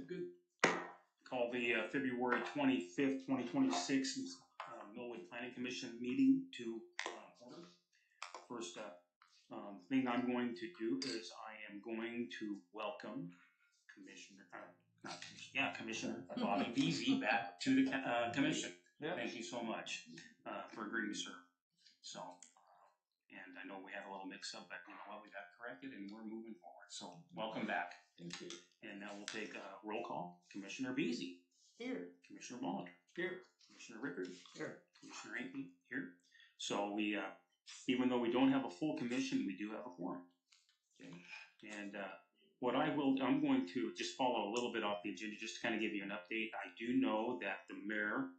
Good. Call the February 25th, 2026 Millwood Planning Commission meeting to order. First thing I'm going to do is I am going to welcome Commissioner Bobby Beasy back to the commission. Yeah. Thank you so much for agreeing to serve. So, and I know we had a little mix-up, but you know what, we got corrected and we're moving forward. So, welcome back. Thank you. And now we'll take a roll call. Commissioner Beasy. Here. Commissioner Molitor. Here. Commissioner Rickard. Here. Commissioner Ankeny. Here. So we, even though we don't have a full commission, we do have a quorum. Okay. And I'm going to just follow a little bit off the agenda, just to kind of give you an update. I do know that the mayor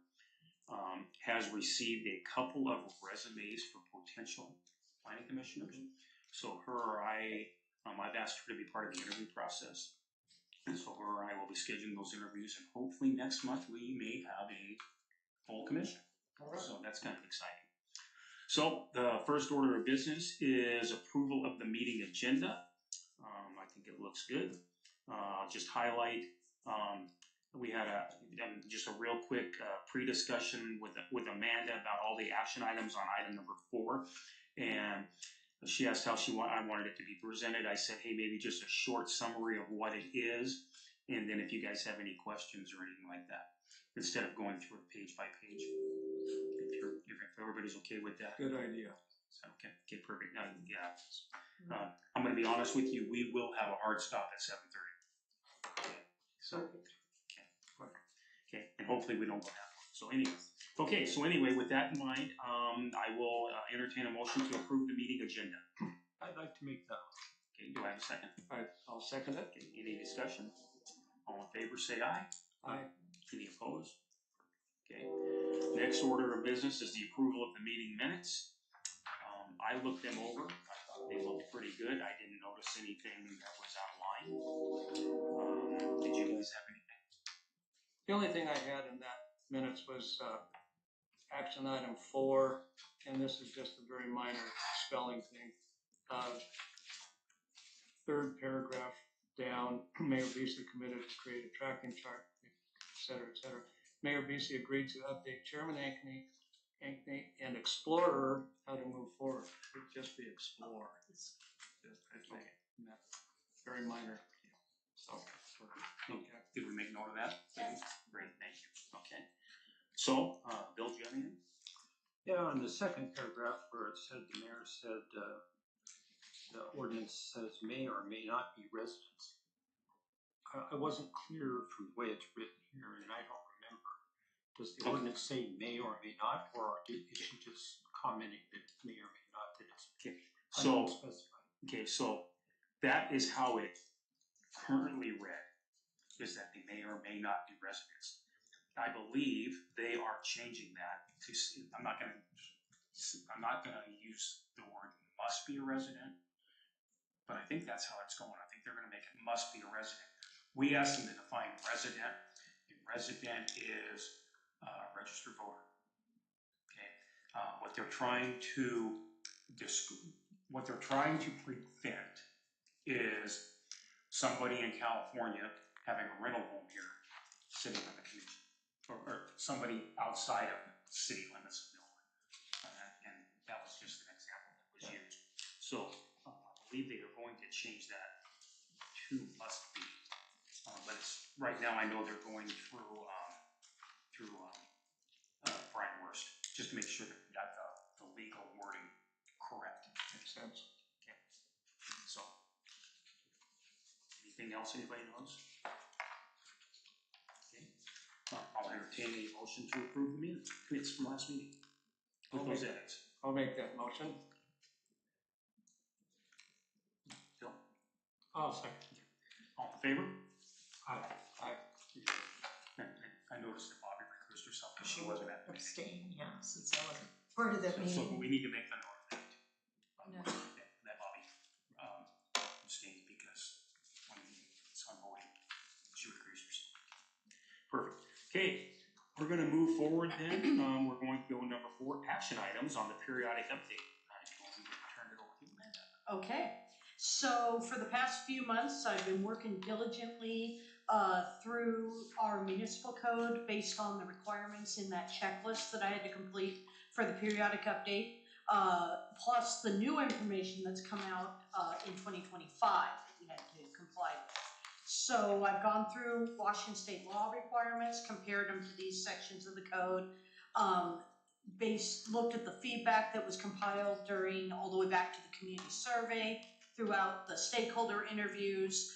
has received a couple of resumes for potential planning commissioners. So I've asked her to be part of the interview process. And so her and I will be scheduling those interviews, and hopefully next month we may have a full commission. All right. So that's kind of exciting. So the first order of business is approval of the meeting agenda. I think it looks good. Just highlight, we had just a real quick pre-discussion with Amanda about all the action items on item number 4. And she asked how I wanted it to be presented. I said, hey, maybe just a short summary of what it is, and then if you guys have any questions or anything like that, instead of going through it page by page. If everybody's okay with that. Good idea. Okay, perfect. Now, I'm going to be honest with you. We will have a hard stop at 7:30. Okay, so okay, and hopefully we don't go that long. So anyway, with that in mind, I will entertain a motion to approve the meeting agenda. I'd like to make that. Okay, do I have a second? I'll second it. Okay, any discussion? All in favor, say aye. Aye. Any opposed? Okay. Next order of business is the approval of the meeting minutes. I looked them over. I thought they looked pretty good. I didn't notice anything that was out of line. Did you guys have anything? The only thing I had in that minutes was action item 4, and this is just a very minor spelling thing. Third paragraph down, Mayor Beasy committed to create a tracking chart, etc., etc. Mayor Beasy agreed to update Chairman Ankeny and Explorer how to move forward. It would just be Explorer. It's just, I think, very minor. So, okay. Did we make note of that? Yes. Great, thank you. Okay. So, Bill, do you have anything? Yeah, in the second paragraph where it said the mayor said the ordinance says may or may not be residents. I wasn't clear from the way it's written here, and I don't remember. Does the ordinance say may or may not, or is she just commenting that may or may not? That it's unspecified. Okay, so that is how it currently read, is that they may or may not be residents. I believe they are changing that to. I'm not going to use the word must be a resident, but I think that's how it's going. I think they're going to make it must be a resident. We asked them to define resident, and resident is a registered voter. Okay, what they're trying to prevent is somebody in California having a rental home here sitting on the commission, or somebody outside of the city limits of Millwood, and that was just an example that was used. So I believe they are going to change that to must be. But it's, right now, I know they're going through Brian Wurst, just to make sure that we got the legal wording correct. Makes sense. Okay. So, anything else anybody knows? Okay. I'll entertain a motion to approve the minutes from last meeting. I'll make that motion. Phil? I'll second. All in favor? Aye. I noticed that Bobby recused herself because she wasn't at the meeting. Abstain, yeah, since I wasn't part of that meeting. So we need to make the note of that. No. That Bobby abstained because when it's on voting, she recused herself. Perfect. Okay, we're going to move forward then. We're going to go number 4, action items on the periodic update. I'm going to turn it over to Amanda. Okay. So for the past few months, I've been working diligently through our municipal code based on the requirements in that checklist that I had to complete for the periodic update, plus the new information that's come out in 2025 that we had to comply with. So I've gone through Washington state law requirements, compared them to these sections of the code, looked at the feedback that was compiled during all the way back to the community survey, throughout the stakeholder interviews,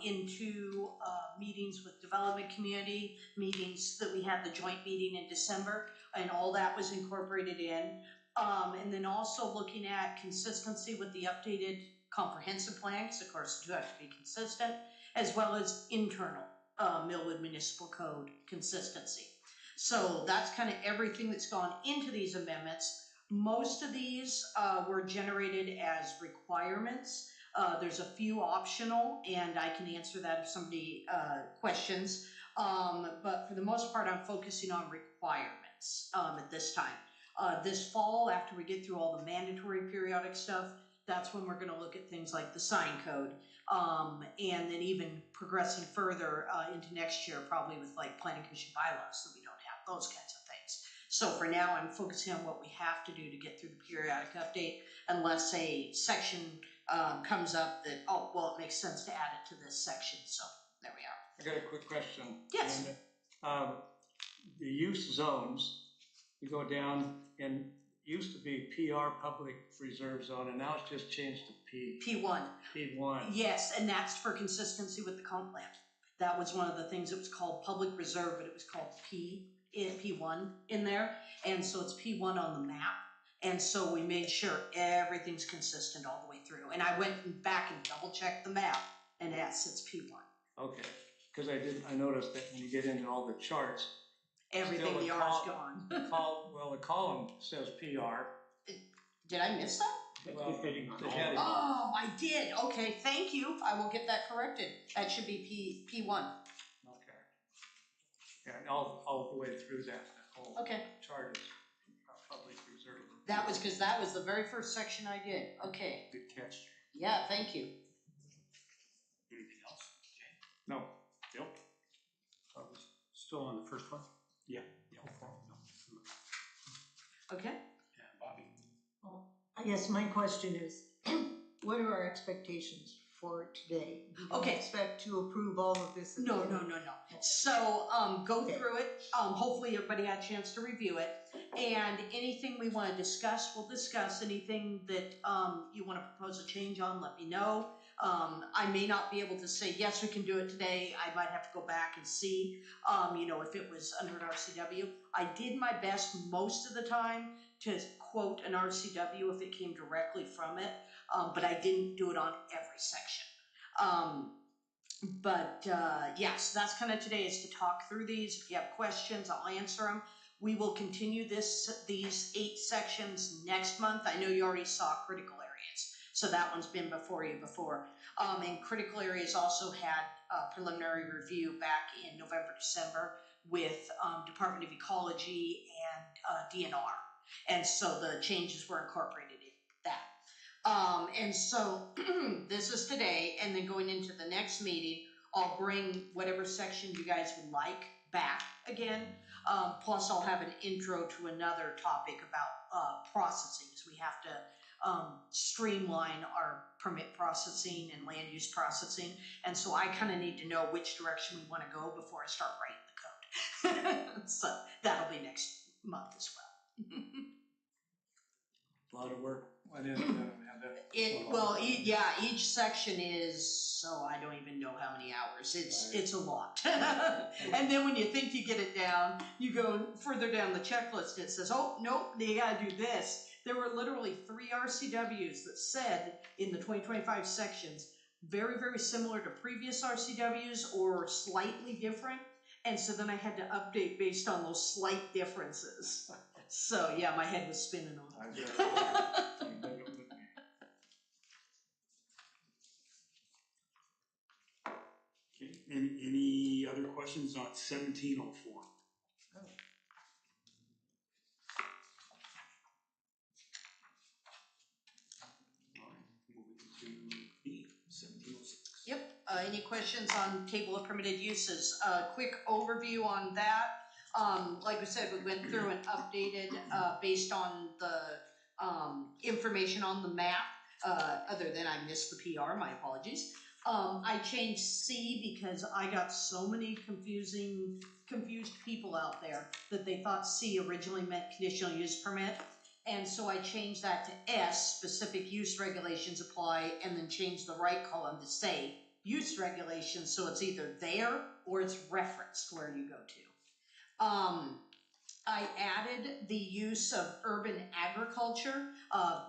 into meetings with development community, meetings that we had the joint meeting in December, and all that was incorporated in. And then also looking at consistency with the updated comprehensive plan, because of course you have to be consistent, as well as internal Millwood Municipal Code consistency. So that's kind of everything that's gone into these amendments. Most of these were generated as requirements. There's a few optional, and I can answer that if somebody questions. But for the most part, I'm focusing on requirements at this time. This fall, after we get through all the mandatory periodic stuff, that's when we're going to look at things like the sign code, and then even progressing further into next year, probably with like planning commission bylaws, so we don't have those kinds of things. So for now, I'm focusing on what we have to do to get through the periodic update, unless a section comes up that, oh, well, it makes sense to add it to this section. So there we are. I got a quick question. Yes. And, the use zones, you go down, and used to be PR, Public Reserve Zone, and now it's just changed to P1. P1. Yes, and that's for consistency with the comp plan. That was one of the things. It was called Public Reserve, but it was called P1 in there, and so it's P1 on the map. And so we made sure everything's consistent all the way through. And I went back and double checked the map, and yes, it's P1. Okay, because I noticed that when you get into all the charts, Everything still the R is gone. the column says PR. Did I miss that? Well, Depending on the all heading. Oh, I did. Okay, thank you. I will get that corrected. That should be P1. Okay. Yeah, and all the way through that whole Okay. chart is Public Reserve. That was because that was the very first section I did. Okay. Good catch. Yeah, thank you. Anything else? Okay. No. Bill? Still on the first one? Yeah. Okay. And Bobby? Well, I guess my question is, what are our expectations for today? We don't Okay. expect to approve all of this. at the No. end. So, go Okay. through it. Hopefully everybody had a chance to review it. And anything we want to discuss, we'll discuss. Anything that you want to propose a change on, let me know. I may not be able to say, yes, we can do it today. I might have to go back and see, if it was under an RCW. I did my best most of the time to quote an RCW if it came directly from it, but I didn't do it on every section. Yes, that's kind of today, is to talk through these. If you have questions, I'll answer them. We will continue these 8 sections next month. I know you already saw critical areas, so that one's been before you before. And critical areas also had a preliminary review back in November, December with Department of Ecology and DNR. And so the changes were incorporated in that. And so this is today, and then going into the next meeting, I'll bring whatever section you guys would like back again. Plus I'll have an intro to another topic about processing, because we have to streamline our permit processing and land use processing. And so I kind of need to know which direction we want to go before I start writing the code. So that'll be next month as well. A lot of work went into that. Each section is, I don't even know how many hours. It's a lot. And then when you think you get it down, you go further down the checklist. It says, oh, nope, you gotta do this. There were literally 3 RCWs that said in the 2025 sections, very, very similar to previous RCWs or slightly different. And so then I had to update based on those slight differences. So yeah, my head was spinning on it. Okay. Any other questions on 1704? All right. Moving to B, 1706. Yep. Any questions on table of permitted uses? Quick overview on that. Like I said, we went through and updated based on the information on the map. Other than I missed the PR, my apologies. I changed C because I got so many confused people out there that they thought C originally meant conditional use permit. And so I changed that to S, specific use regulations apply, and then changed the right column to say use regulations, so it's either there or it's referenced where you go to. I added the use of urban agriculture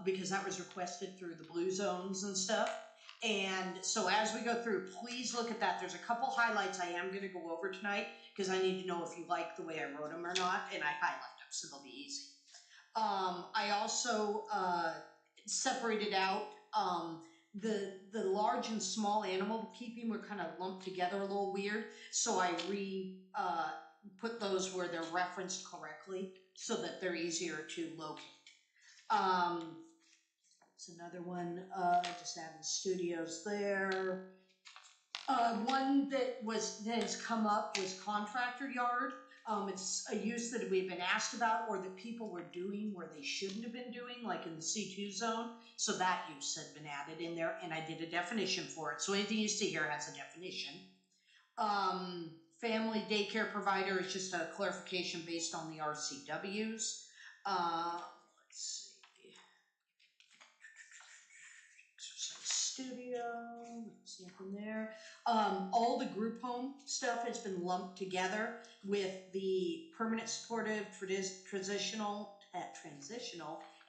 because that was requested through the blue zones and stuff. And so as we go through, please look at that. There's a couple highlights I am going to go over tonight because I need to know if you like the way I wrote them or not, and I highlight them so they'll be easy. I also separated out the large and small animal keeping were kind of lumped together a little weird, so I put those where they're referenced correctly so that they're easier to locate. It's another one, just adding studios there. One that has come up was contractor yard. It's a use that we've been asked about or that people were doing where they shouldn't have been doing, like in the C2 zone. So that use had been added in there, and I did a definition for it. So anything you see here has a definition. Family daycare provider is just a clarification based on the RCWs. Let's see. Exercise studio, see nothing there. All the group home stuff has been lumped together with the permanent supportive, transitional,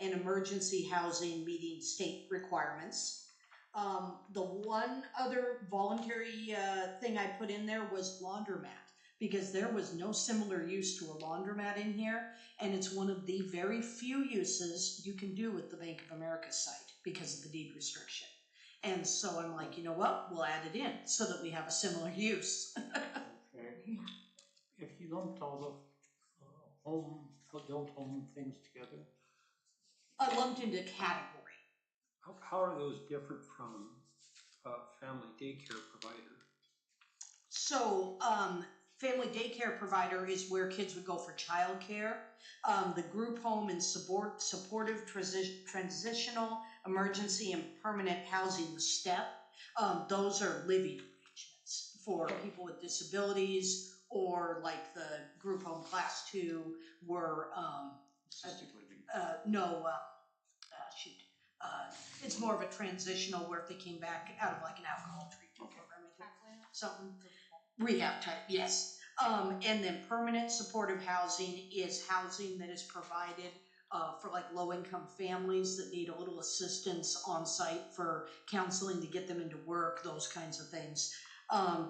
and emergency housing meeting state requirements. The one other voluntary thing I put in there was laundromat, because there was no similar use to a laundromat in here, and it's one of the very few uses you can do with the Bank of America site because of the deed restriction. And so I'm like, you know what, we'll add it in so that we have a similar use. Okay. If you lumped all the adult home things together, Lumped into category. how are those different from family daycare provider? So, family daycare provider is where kids would go for childcare. The group home and supportive transitional, emergency, and permanent housing, the STEP, those are living arrangements for people with disabilities, or like the group home class 2 were, Assisted living. it's more of a transitional where if they came back out of like an alcohol treatment program, I think, something. Rehab type, yes. And then permanent supportive housing is housing that is provided for like low-income families that need a little assistance on site for counseling to get them into work, those kinds of things.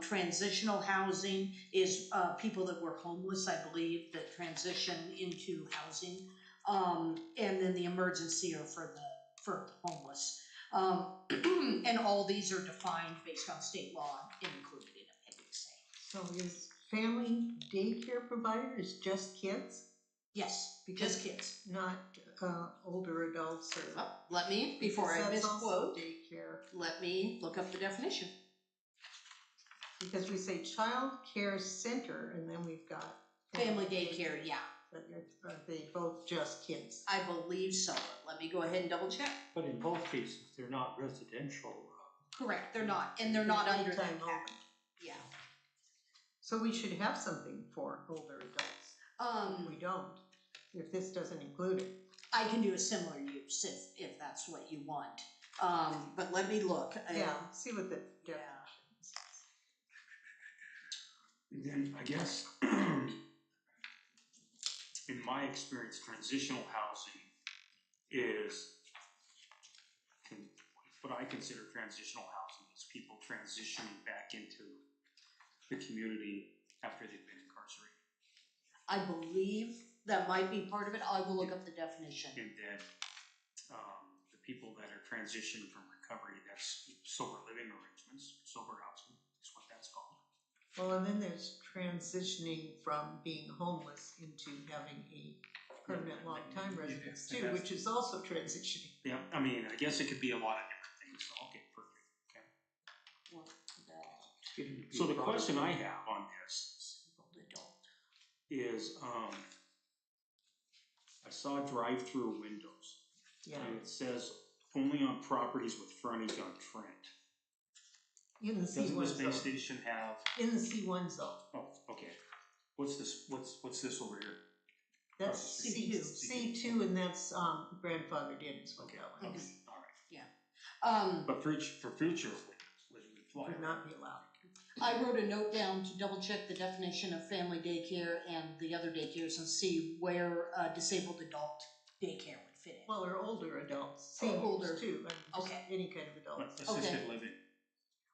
Transitional housing is people that were homeless, I believe, that transition into housing. And then the emergency are for the homeless. And all these are defined based on state law and included in Appendix A. So is family daycare provider is just kids, Yes, Because- just kids. not older adults or? Oh, let me, before I That's also misquote, daycare, let me look up the definition. because we say child care center and then we've got. Family daycare, yeah, But are they both just kids? I believe so. Let me go ahead and double check. But in both cases, they're not residential. Correct, they're not, and they're not under that Daytime category. only. Yeah. So we should have something for older adults. We don't, if this doesn't include it. I can do a similar use if that's what you want. But let me look. Yeah, see what the Yeah. definition is. And then I guess, in my experience, transitional housing is what I consider transitional housing is people transitioning back into the community after they've been incarcerated. I believe that might be part of it. I will look up the definition. And then the people that are transitioning from recovery, that's sober living arrangements, sober housing is what that's called. Well, and then there's transitioning from being homeless into having a permanent long-time residence too, which is also transitioning. Yeah, I mean, I guess it could be a lot of different things, so okay, perfect, okay. Well, that It's getting to be So the a broader question I thing. have on this Disabled adult. is, I saw drive-through windows, Yeah, and it says only on properties with frontage on Trent. in the Doesn't the C1 space zone. station have, In the C1 zone. oh, okay. What's this over here? That's C2. C2, and that's grandfathered in is what Okay, that one okay, is. all right. But for future, would fly. Would not be allowed. I wrote a note down to double check the definition of family daycare and the other daycares and see where disabled adult daycare would fit in. Well, or older adults, Or seniors older. too, I mean, just Okay. any kind of adult. But assisted living.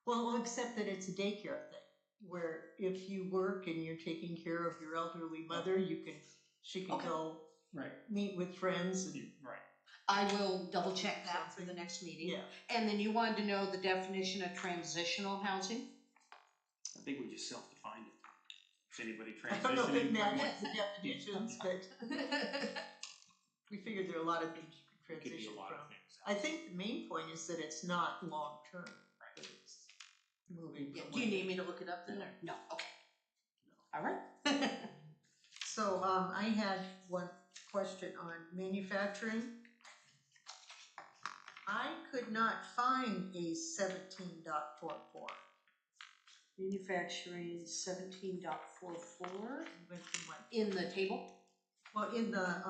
Well, except that it's a daycare thing, where if you work and you're taking care of your elderly mother, she can Okay. go Right. meet with friends and, Right. I will double check that for the next meeting. yeah. And then you wanted to know the definition of transitional housing? I think we just self-defined it. Is anybody I don't know if it transitioning? matches the definitions, but we figured there are a lot of things you can It could be transition a lot from. of things. I think the main point is that it's not long-term, that it's moving Yeah, from do you one- need me to look it up then, or? No, okay. All right. So, I had one question on manufacturing. I could not find a 17.44. Manufacturing 17.44 Went from what? in the table. Well, in the,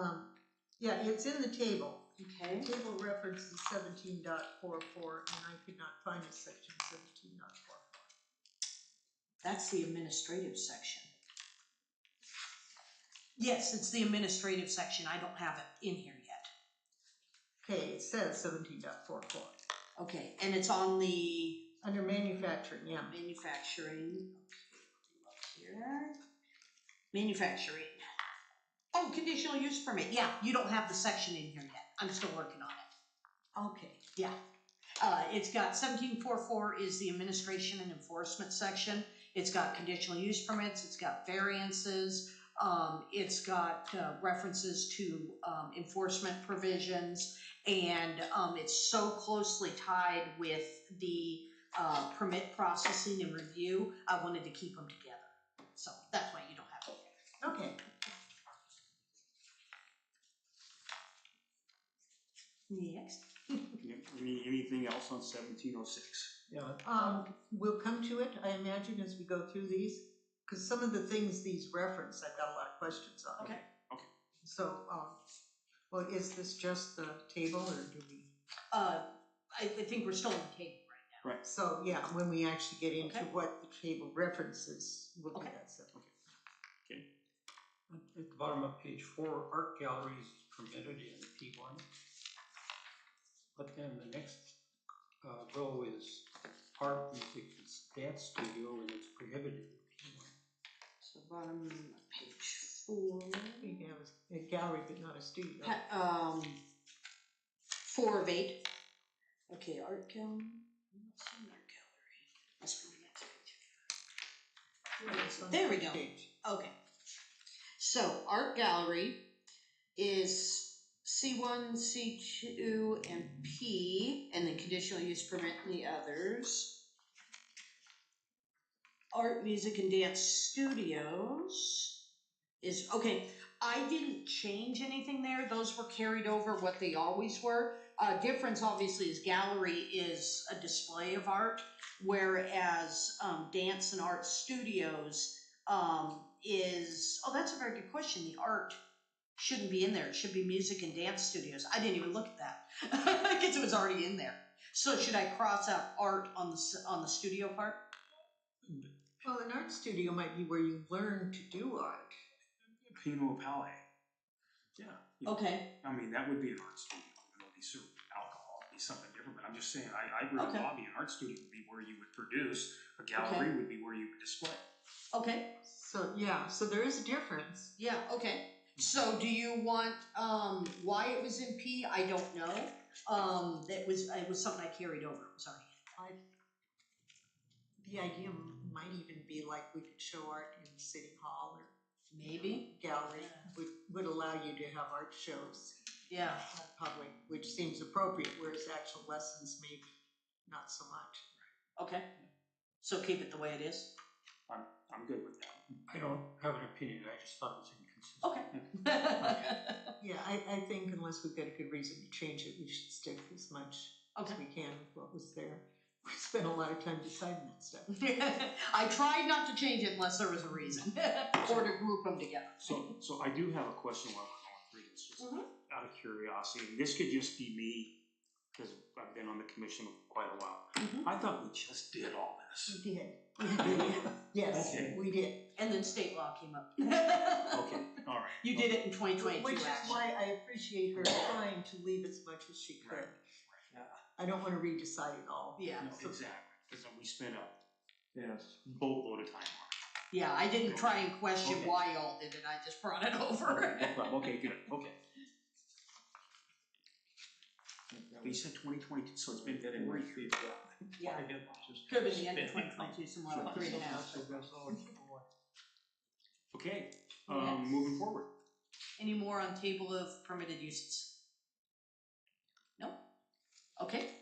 yeah, it's in the table. Okay. The table references 17.44, and I could not find a section 17.44. That's the administrative section. Yes, it's the administrative section. I don't have it in here yet. Okay, it says 17.44. Okay, and it's on the Under manufacturing, yeah. manufacturing. Okay, look here. Manufacturing. Oh, conditional use permit. Yeah, you don't have the section in here yet. I'm still working on it. Okay. Yeah. It's got 17.44 is the administration and enforcement section. It's got conditional use permits. It's got variances. It's got references to enforcement provisions, and it's so closely tied with the permit processing and review. I wanted to keep them together, so that's why you don't have it yet. Okay. Next. Anything else on 1706? Yeah, We'll come to it, I imagine, as we go through these, because some of the things these reference, I've got a lot of questions on. Okay. So, well, is this just the table, or do we? I think we're still on the table right So, yeah, when we actually get into Okay. what the table references, we'll do Okay. that separately. at the bottom of page 4, art galleries is permitted in P1. But then the next row is art, music, and dance studio, and it's prohibited in P1. now. So bottom of page 4. You can have a gallery, but not a studio. 4 of 8. Okay, art gallery. I'm not seeing art gallery. Must be the next page. It's on There we the go. page. Okay. So art gallery is C1, C2, and P, and then conditional use permit and the others. Art, music, and dance studios is, okay, I didn't change anything there. Those were carried over what they always were. Difference obviously is gallery is a display of art, whereas dance and art studios is, oh, that's a very good question. The art shouldn't be in there. It should be music and dance studios. I didn't even look at that because it was already in there. So should I cross out art on the studio part? Well, an art studio might be where you learn to do art. Pinot Palais. Yeah. You know, Okay. I mean, that would be an art studio. It would be serve alcohol. It'd be something different. But I'm just saying, I agree with Okay. Bobby. An art studio would be where you would produce. A gallery would be where you would display. Okay. So, yeah, so there is a difference. Yeah, okay. So do you want, why it was in P? I don't know. It was something I carried over. It was already. The idea might even be like we could show art in City Hall or Maybe. gallery would allow you to have art shows Yeah. in public, which seems appropriate, whereas actual lessons maybe not so much. Okay. So keep it the way it is? I'm good with that. I don't have an opinion, I just thought it was inconsistent. Okay. Yeah, I think unless we've got a good reason to change it, we should stick as much as Okay. we can with what was there. We spent a lot of time deciding that stuff. I tried not to change it unless there was a reason, or to group them together. So I do have a question while we're going through this, just Mhm. out of curiosity, and this could just be me, because I've been on the commission for quite a while. Mhm. I thought we just did all this. We did. We did. Yes, Okay. we did. And then state law came up. Okay, all right. You did it in 2022, Which is actually. why I appreciate her trying to leave as much as she could. I don't want to redecide it all. Yeah, No, exactly, because we spent a Yes. boatload of time on it. yeah, I didn't try and question Okay. why y'all did it, I just brought it over. Okay, no problem. Okay, good. Okay. But you said 2022, so it's been good in right here. Yeah, Just could have been the end of spin. 2022, so more like 3.5. So that's all it's for. Okay, Next. moving forward. Any more on table of permitted uses? No? Okay.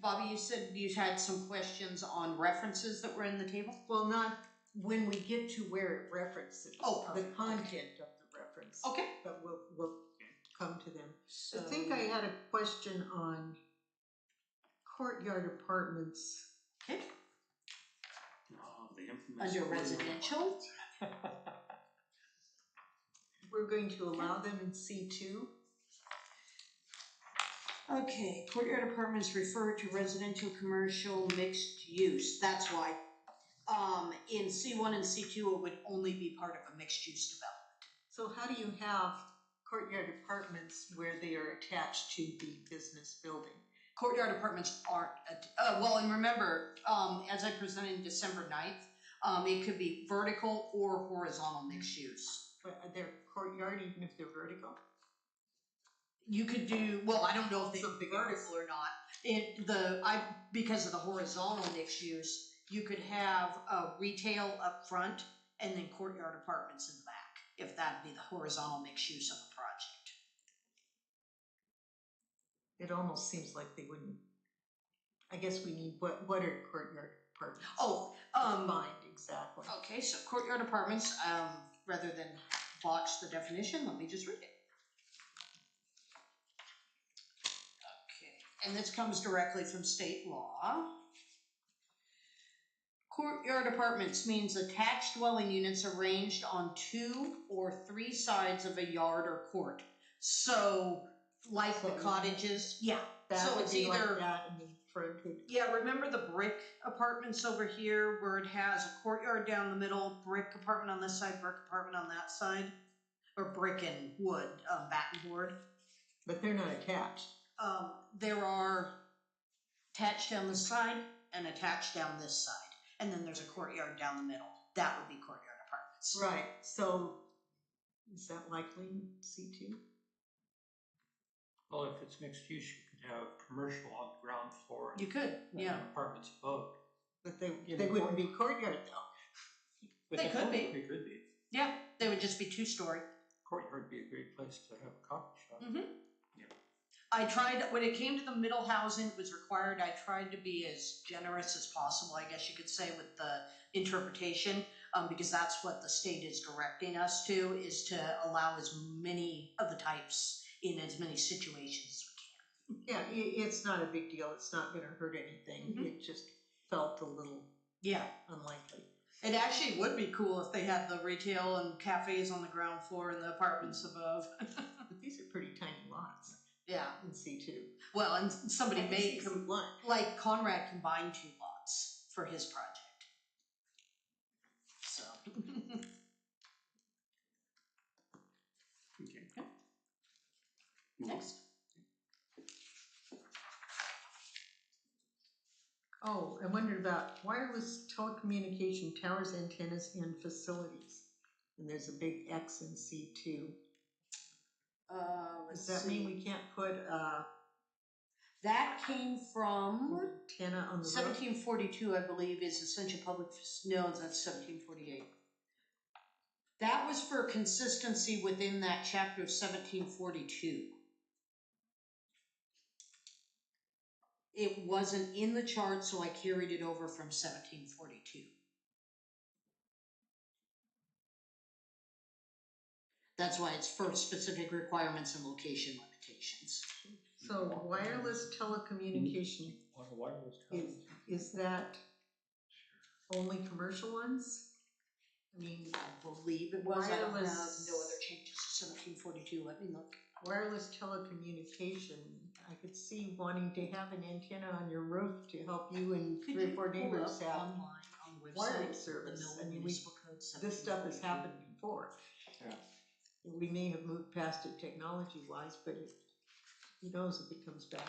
Bobby, you said you had some questions on references that were in the table? Well, not when we get to where it references. Oh, the perfect. content of the reference. Okay. But we'll come to them. So, I think I had a question on courtyard apartments. Okay. Oh, the infamous. Under residential? We're going to allow them in C2. Okay, courtyard apartments refer to residential, commercial, mixed use, that's why. In C1 and C2, it would only be part of a mixed use development. So how do you have courtyard apartments where they are attached to the business building? Courtyard apartments aren't, well, and remember, as I presented December 9th, it could be vertical or horizontal mixed use. But are they courtyard even if they're vertical? You could do, well, I don't know if they're Something vertical or not. Because of the horizontal mixed use, you could have retail up front and then courtyard apartments in the back, if that'd be the horizontal mixed use of a project. It almost seems like they wouldn't. I guess we need, what are courtyard apartments? Oh, Defined exactly. okay, so courtyard apartments, rather than botch the definition, let me just read it. Okay, and this comes directly from state law. Courtyard apartments means attached dwelling units arranged on 2 or 3 sides of a yard or court. So, like the cottages, yeah. That So would it's be either, like that, and the front would. yeah, remember the brick apartments over here where it has a courtyard down the middle, brick apartment on this side, brick apartment on that side? Or brick and wood, batten board. But they're not attached. There are attached down this side and attached down this side. And then there's a courtyard down the middle. That would be courtyard apartments. Right, so is that likely in C2? Well, if it's mixed use, you could have commercial on the ground floor and You could, yeah. apartments above. But they Yeah, wouldn't be courtyard though. But They could be. They could be. Yeah, they would just be 2-story. Courtyard would be a great place to have a coffee shop. Mm-hmm. I tried, when it came to the middle housing, it was required, I tried to be as generous as possible, I guess you could say, with the interpretation, because that's what the state is directing us to, is to allow as many of the types in as many situations as we can. Yeah, it's not a big deal. It's not going to hurt anything. Mhm. It just felt a little Yeah, unlikely. it actually would be cool if they had the retail and cafes on the ground floor and the apartments above. But these are pretty tiny lots Yeah, in C2. well, and somebody I can may, see C1. like Conrad combined 2 lots for his project. So. Okay. Move on. Next. Oh, I wondered about wireless telecommunication towers, antennas, and facilities. And there's a big X in C2. Let's Does that see. mean we can't put That came from antenna on the roof? 1742, I believe, is essential public. No, that's 1748. That was for consistency within that chapter of 1742. It wasn't in the chart, so I carried it over from 1742. That's why it's for specific requirements and location limitations. So wireless telecommunication, Wireless is that only commercial ones? I mean, I believe it was. I don't have Wireless- no other changes to 1742. Let me look. wireless telecommunication, I could see wanting to have an antenna on your roof to help you and Could three or you four pull neighbors up have online on the website wireless the service. Millwood I mean, Municipal Code this stuff has 1742? happened before. Yeah. We may have moved past it technology wise, but who knows if it comes back.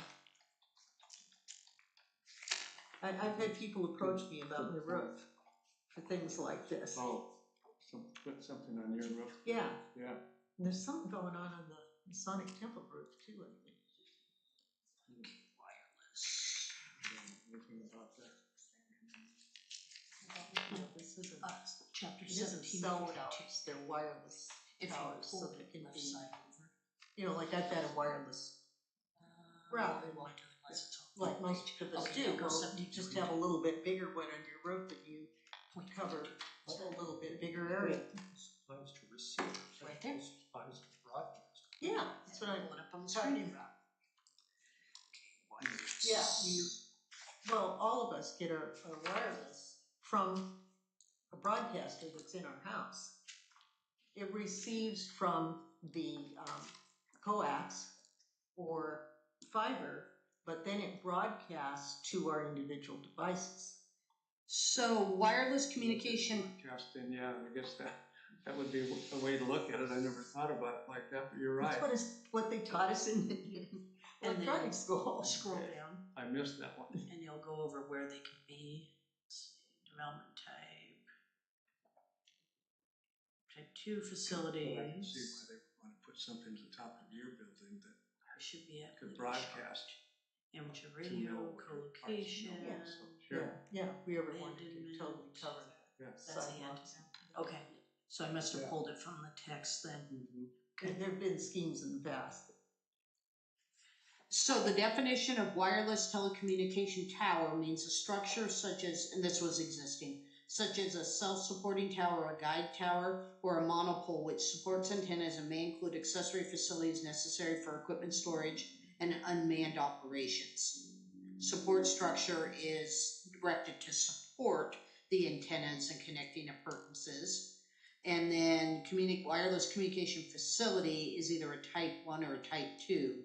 I've had people approach me about my roof for things like this. Oh, put something on your roof. Yeah, Yeah. and there's something going on the Masonic Temple roof too, I think. Wireless. Anything about that? No, this isn't. Chapter It isn't 1742. cell towers, they're wireless If you towers, so pull they the can left be, side over. you know, like I've got a wireless router, it won't do it unless it's on like full most page. of us Okay, do. now go Well, you just have a little bit bigger one on your roof and you cover a little bit bigger area. applies to receivers. Right there. This applies to broadcast. Yeah, that's what I'm Pull it up on the talking screen. about. Wireless. Yeah, well, all of us get our wireless from a broadcaster that's in our house. It receives from the coax or fiber, but then it broadcasts to our individual devices. So wireless communication. Justin, yeah, I guess that would be a way to look at it. I never thought about it like that, but you're right. That's what they taught us in And then electronics school. Scroll down, I missed that one. and you'll go over where they can be. Let's see, development type. Type 2 But I can see facilities. why they would want to put something at the top of your building that Should be at could broadcast. amateur know radio, what your co-location. parts know. Yeah, Sure. yeah, if we ever wanted to Abandonment. totally cover that. Yeah. That's the sidewalks. antenna. Okay, so I must have Yeah. pulled it from the text then. There've been schemes in the past. So the definition of wireless telecommunication tower means a structure such as, and this was existing, such as a self-supporting tower, a guide tower, or a monopole which supports antennas and may include accessory facilities necessary for equipment storage and unmanned operations. Support structure is directed to support the antennas and connecting appurtenances. And then wireless communication facility is either a type 1 or a type 2.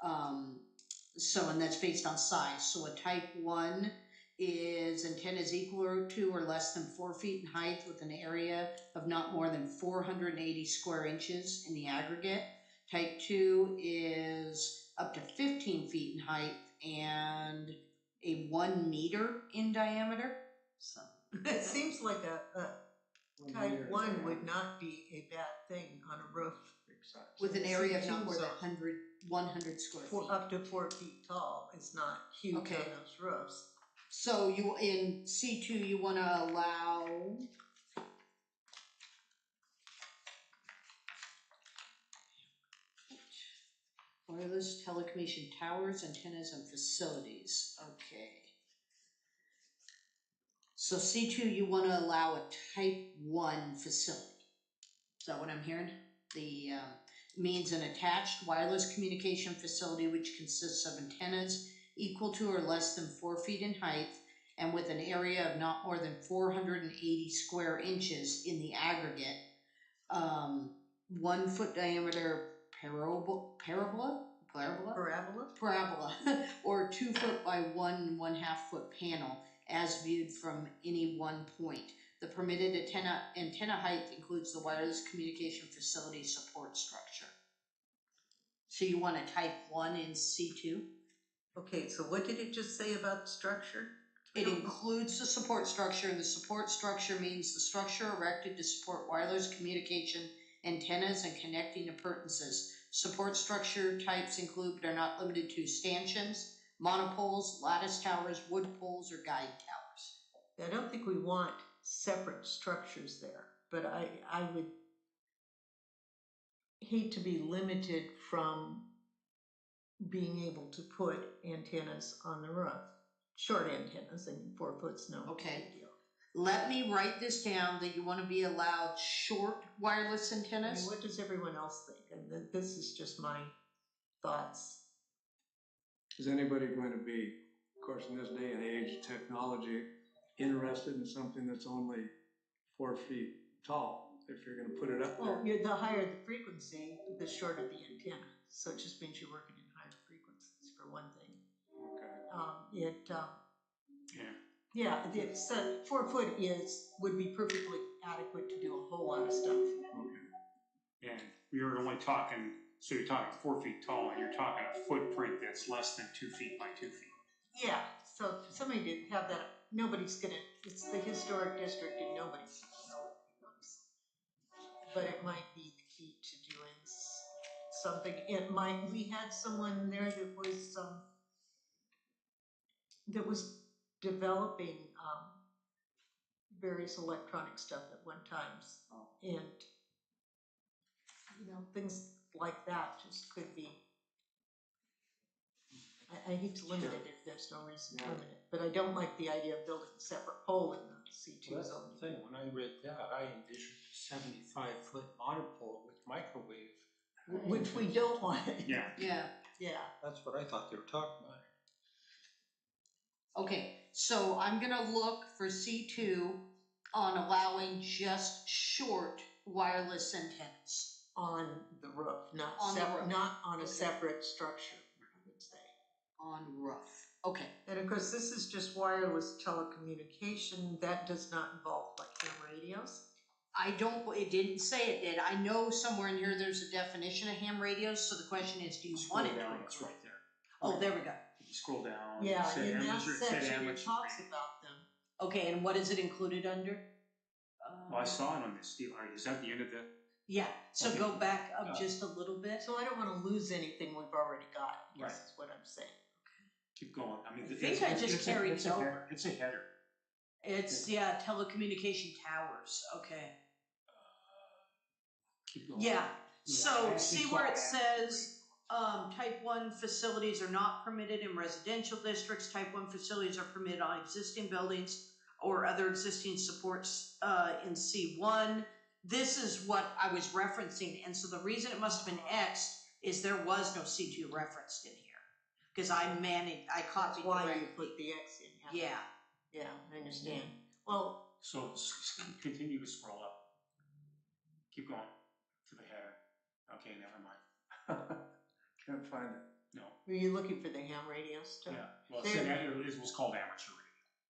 And that's based on size. So a type 1 is antennas equal to or less than 4 feet in height with an area of not more than 480 square inches in the aggregate. Type 2 is up to 15 feet in height and a 1 meter in diameter. So It seems like a type 1 would not be a bad thing on a roof with an area of not C2 more than so 100 square feet. up to 4 feet tall is not huge Okay. on those roofs. So you in C2 you want to allow wireless telecommunication towers, antennas, and facilities. Okay. So C2 you want to allow a type 1 facility. Is that what I'm hearing? The means an attached wireless communication facility which consists of antennas equal to or less than 4 feet in height and with an area of not more than 480 square inches in the aggregate, 1 foot diameter parabola, or 2 foot by 1.5 foot panel as viewed from any one point. The permitted antenna height includes the wireless communication facility support structure. So you want a type 1 in C2? Okay, so what did it just say about the structure? It includes the support structure, and the support structure means the structure erected to support wireless communication antennas and connecting appurtenances. Support structure types include but are not limited to stanchions, monopoles, lattice towers, wood poles, or guide towers. I don't think we want separate structures there, but I would hate to be limited from being able to put antennas on the roof. Short antennas, I mean, 4 foot's no Okay. big deal. Let me write this down, that you wanna be allowed short wireless I mean, antennas. what does everyone else think? And this is just my thoughts. Is anybody going to be, of course, in this day and age, technology, interested in something that's only 4 feet tall? If you're gonna put it up Well, there. the higher the frequency, the shorter the antenna. So it just means you're working in higher frequencies for one thing. Okay. Yeah. Yeah, it's 4 foot would be perfectly adequate to do a whole lot of stuff. And you're only talking, so you're talking 4 feet tall, and you're talking a footprint that's less than 2 feet by 2 feet. Yeah, so if somebody didn't have that, nobody's gonna, it's the historic district and nobody's gonna know what it was. But it might be the key to doing something. It might, we had someone there that was developing, various electronic stuff at one time. Oh. And, things like that just could be. I hate to limit it if there's no reason to limit it, but I don't like the idea of building a separate pole in the C2 Well, that's zone. the thing, when I read that, I envisioned a 75-foot monopole with microwave. Which we don't want. Yeah. Yeah, Yeah. That's what I thought they were talking about. okay, so I'm gonna look for C2 on allowing just short wireless antennas. On the roof, not On the roof. not on a Okay. separate structure, I would say. On roof, okay. And of course, this is just wireless telecommunication. That does not involve like ham radios. It didn't say it did. I know somewhere in here there's a definition of ham radios, so the question is, do you want it to Down, it's include? right there. Oh, there we go. You scroll down. Yeah, it said in that amateur, it said section it amateur talks radio. about them. Okay, and what is it included under? Well, I saw it on this deal. Is that the end of the? Yeah, so Okay. go back up just a little bit. So I don't want to lose anything we've already got, I guess Right. is what I'm saying. Keep going. I mean, I think I just carried it's it over. header. It's a header. It's, telecommunication towers, okay. Keep going. Yeah, I so actually see saw where it that. says, type 1 facilities are not permitted in residential districts. Type 1 facilities are permitted on existing buildings or other existing supports in C1. This is what I was referencing, and so the reason it must have been X'd is there was no C2 referenced in here. Because I That's copied why you directly. put the X in. Yeah, Yeah, I understand. Well, So continue to scroll up. Keep going to the header. Okay, never mind. Can't find it. No. were you looking for the ham radio stuff? Yeah. Well, it said it was called amateur radio.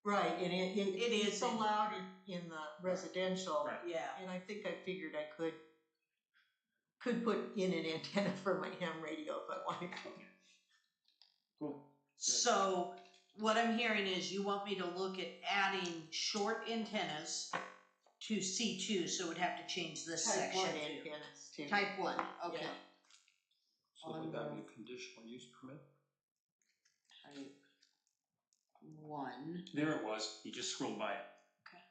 Right, and It it's is. allowed in the residential. Right. yeah. And I think I figured I could put in an antenna for my ham radio if I wanted to. Okay. Cool. So what I'm hearing is you want me to look at adding short antennas to C2, so it would have to change this Type section 1 too. antennas too. Type 1, okay. Yeah. So would that be a conditional use permit? Type 1. There it was. You just scrolled by it. Okay.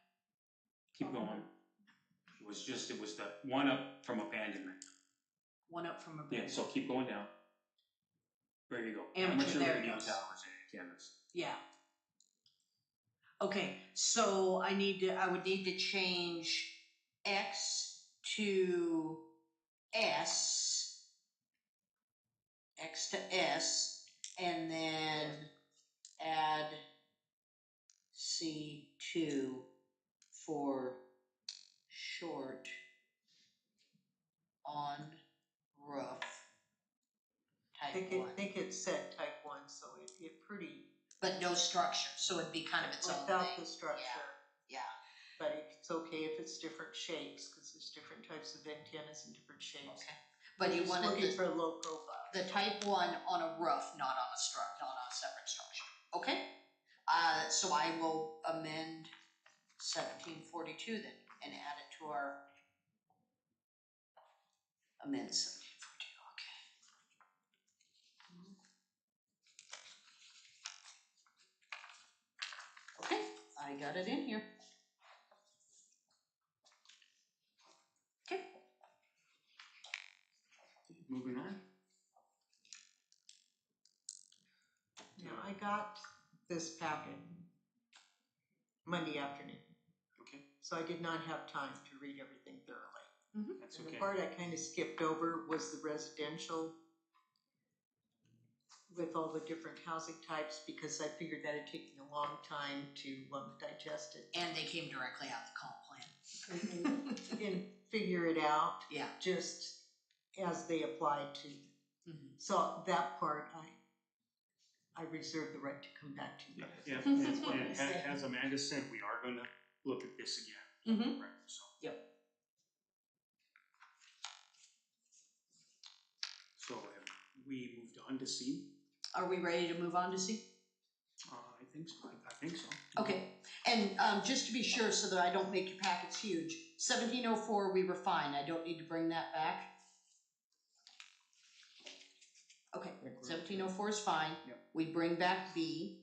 Keep going. It was the one up from abandonment. One up from a Yeah, so keep going down. There you go. Amateur, there it radio goes. towers and antennas. Yeah. Okay, so I would need to change X to S, and then add C2 for short on roof I type think 1. it said type 1, so it pretty, But no structure, so it'd be kind of its own without thing. the structure. Yeah. But it's okay if it's different shapes, because there's different types of antennas in different shapes. Okay. But you Just wanted looking the, for low profile. the type 1 on a roof, not on a separate structure. Okay? So I will amend 1742 then and add it to our amend 1742. Okay. Okay, I got it in here. Okay. Moving on. this packet Monday afternoon. Okay, So I did not have time to read everything thoroughly. that's And the okay. part I kind of skipped over was the residential with all the different housing types, because I figured that'd take me a long time to digest it And they came directly out of the comp plan. and figure it out Yeah. just as they apply to. Mhm. So that part, I reserve the right to come back to you. Yeah, and as Amanda said, we are gonna look at this again. Mm-hmm. Right, so. Yep. So have we moved on to C? Are we ready to move on to C? I think so, I think so. Okay, and just to be sure so that I don't make your packets huge, 1704 we were fine, I don't need to bring that back? Okay, 1704 is fine. Yep. We bring back B.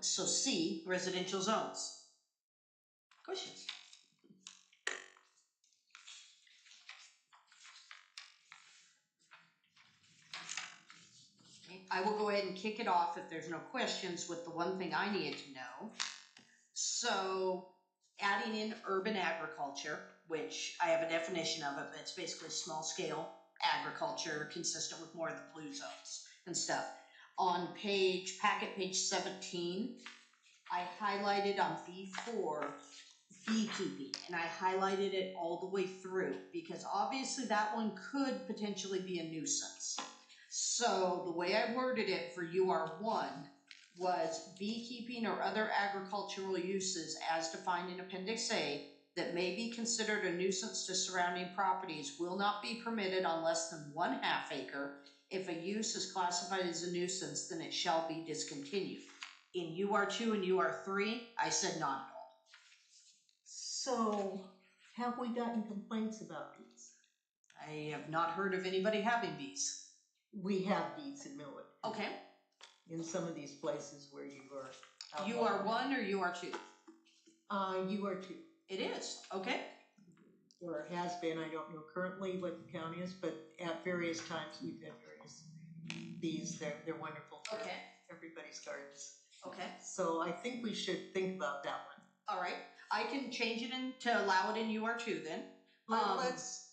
So C, residential zones. Questions? Okay, I will go ahead and kick it off if there's no questions with the one thing I needed to know. So, adding in urban agriculture, which I have a definition of it, but it's basically small scale agriculture consistent with more of the blue zones and stuff. On packet page 17, I highlighted on B4 beekeeping, and I highlighted it all the way through because obviously that one could potentially be a nuisance. So the way I worded it for UR1 was beekeeping or other agricultural uses as defined in Appendix A that may be considered a nuisance to surrounding properties will not be permitted on less than 1/2 acre. If a use is classified as a nuisance, then it shall be discontinued. In UR2 and UR3, I said not at all. So, have we gotten complaints about bees? I have not heard of anybody having bees. We have bees in Millwood. Okay. In some of these places where you are. UR1 or UR2? You are too. It is. Okay. Or it has been, I don't know currently what the count is, but at various times we've had various bees. They're wonderful for Okay. everybody's gardens. Okay. So I think we should think about that one. All right. I can change it to allow it in UR2 then. Let's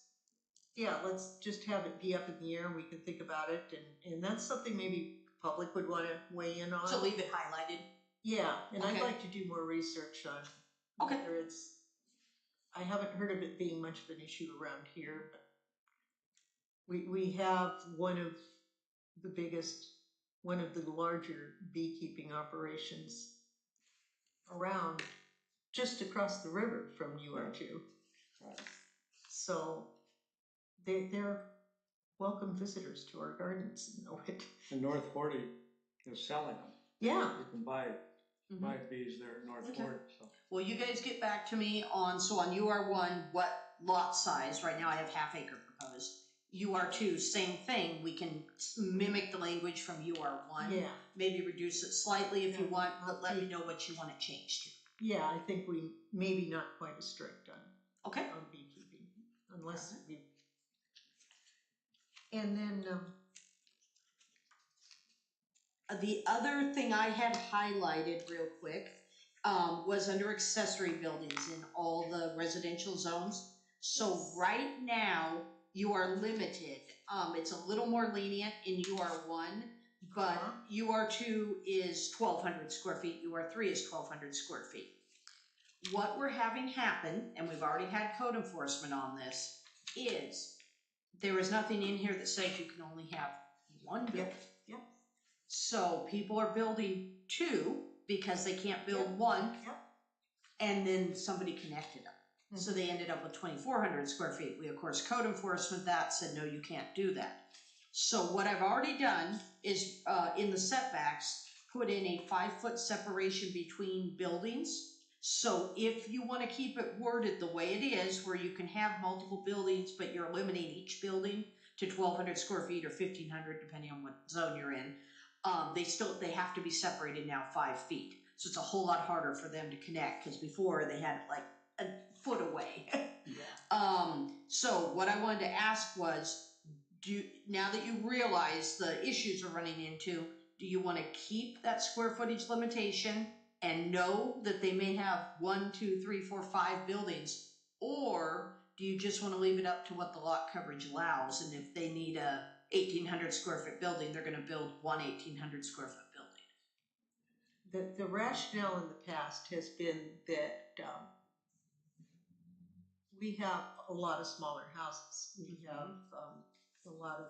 just have it be up in the air and we can think about it, and that's something maybe public would want to weigh in on. So leave it highlighted. Yeah, and Okay. I'd like to do more research on Okay. whether it's, I haven't heard of it being much of an issue around here, but we have one of the larger beekeeping operations around just across the river from UR2. So they're welcome visitors to our gardens in Millwood. And North 40 is selling them. Yeah. You can buy bees there at North Okay. 40. So. Well, you guys get back to me on UR1, what lot size. Right now I have 1/2 acre proposed. UR2, same thing. We can mimic the language from UR1. Yeah. Maybe reduce it slightly if you Yeah. want, but let me know what you want it changed to. Yeah, I think we maybe not quite as strict on Okay. beekeeping, unless we. And then The other thing I had highlighted real quick was under accessory buildings in all the residential zones. So right now you are limited. It's a little more lenient in UR1, but UR2 is 1,200 square feet. UR3 is 1,200 square feet. What we're having happen, and we've already had code enforcement on this, is there is nothing in here that says you can only have one building. Yep. So people are building 2 because they can't build 1, and then somebody connected them. Mm-hmm. So they ended up with 2,400 square feet. We, of course, code enforcement that said, no, you can't do that. So what I've already done is, in the setbacks, put in a 5-foot separation between buildings. So if you want to keep it worded the way it is, where you can have multiple buildings, but you're limiting each building to 1,200 square feet or 1,500, depending on what zone you're in, they have to be separated now 5 feet. So it's a whole lot harder for them to connect, because before they had it like a foot away. So what I wanted to ask was, now that you realize the issues we're running into, do you wanna keep that square footage limitation and know that they may have 1, 2, 3, 4, 5 buildings? Or do you just wanna leave it up to what the lot coverage allows, and if they need a 1,800 square foot building, they're gonna build one 1,800 square foot building? The rationale in the past has been that we have a lot of smaller houses. We have a lot of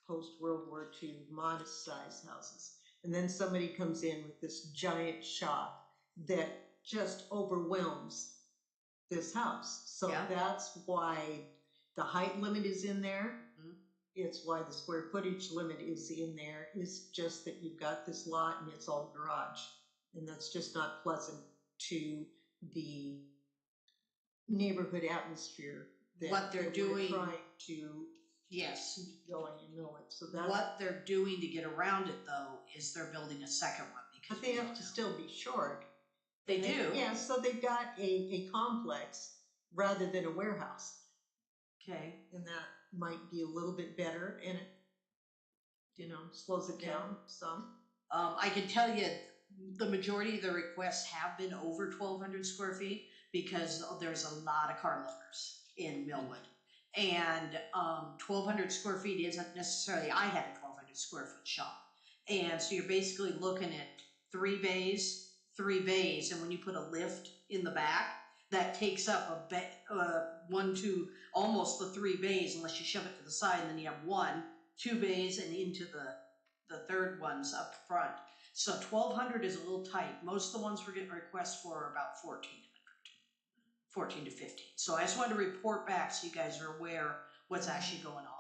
post-World War II modest size houses. And then somebody comes in with this giant shop that just overwhelms this house. So Yeah. that's why the height limit is in there. Mhm. It's why the square footage limit is in there. It's just that you've got this lot and it's all garage. And that's just not pleasant to the neighborhood atmosphere that What they're that doing- we're trying to Yes. keep going in Millwood. So that's, What they're doing to get around it, though, is they're building a second one because but they have to still be short. They do. Yeah, so they've got a complex rather than a warehouse. Okay. And that might be a little bit better, and it, slows it down some. I can tell you, the majority of the requests have been over 1,200 square feet because there's a lot of car lovers in Millwood. And 1,200 square feet isn't necessarily, I had a 1,200 square foot shop. And so you're basically looking at 3 bays, and when you put a lift in the back, that takes up a 1, 2, almost the 3 bays, unless you shove it to the side, and then you have 1, 2 bays, and into the third ones up front. So 1,200 is a little tight. Most of the ones we're getting requests for are about 1,400, 14 to 15. So I just wanted to report back so you guys are aware what's actually going on.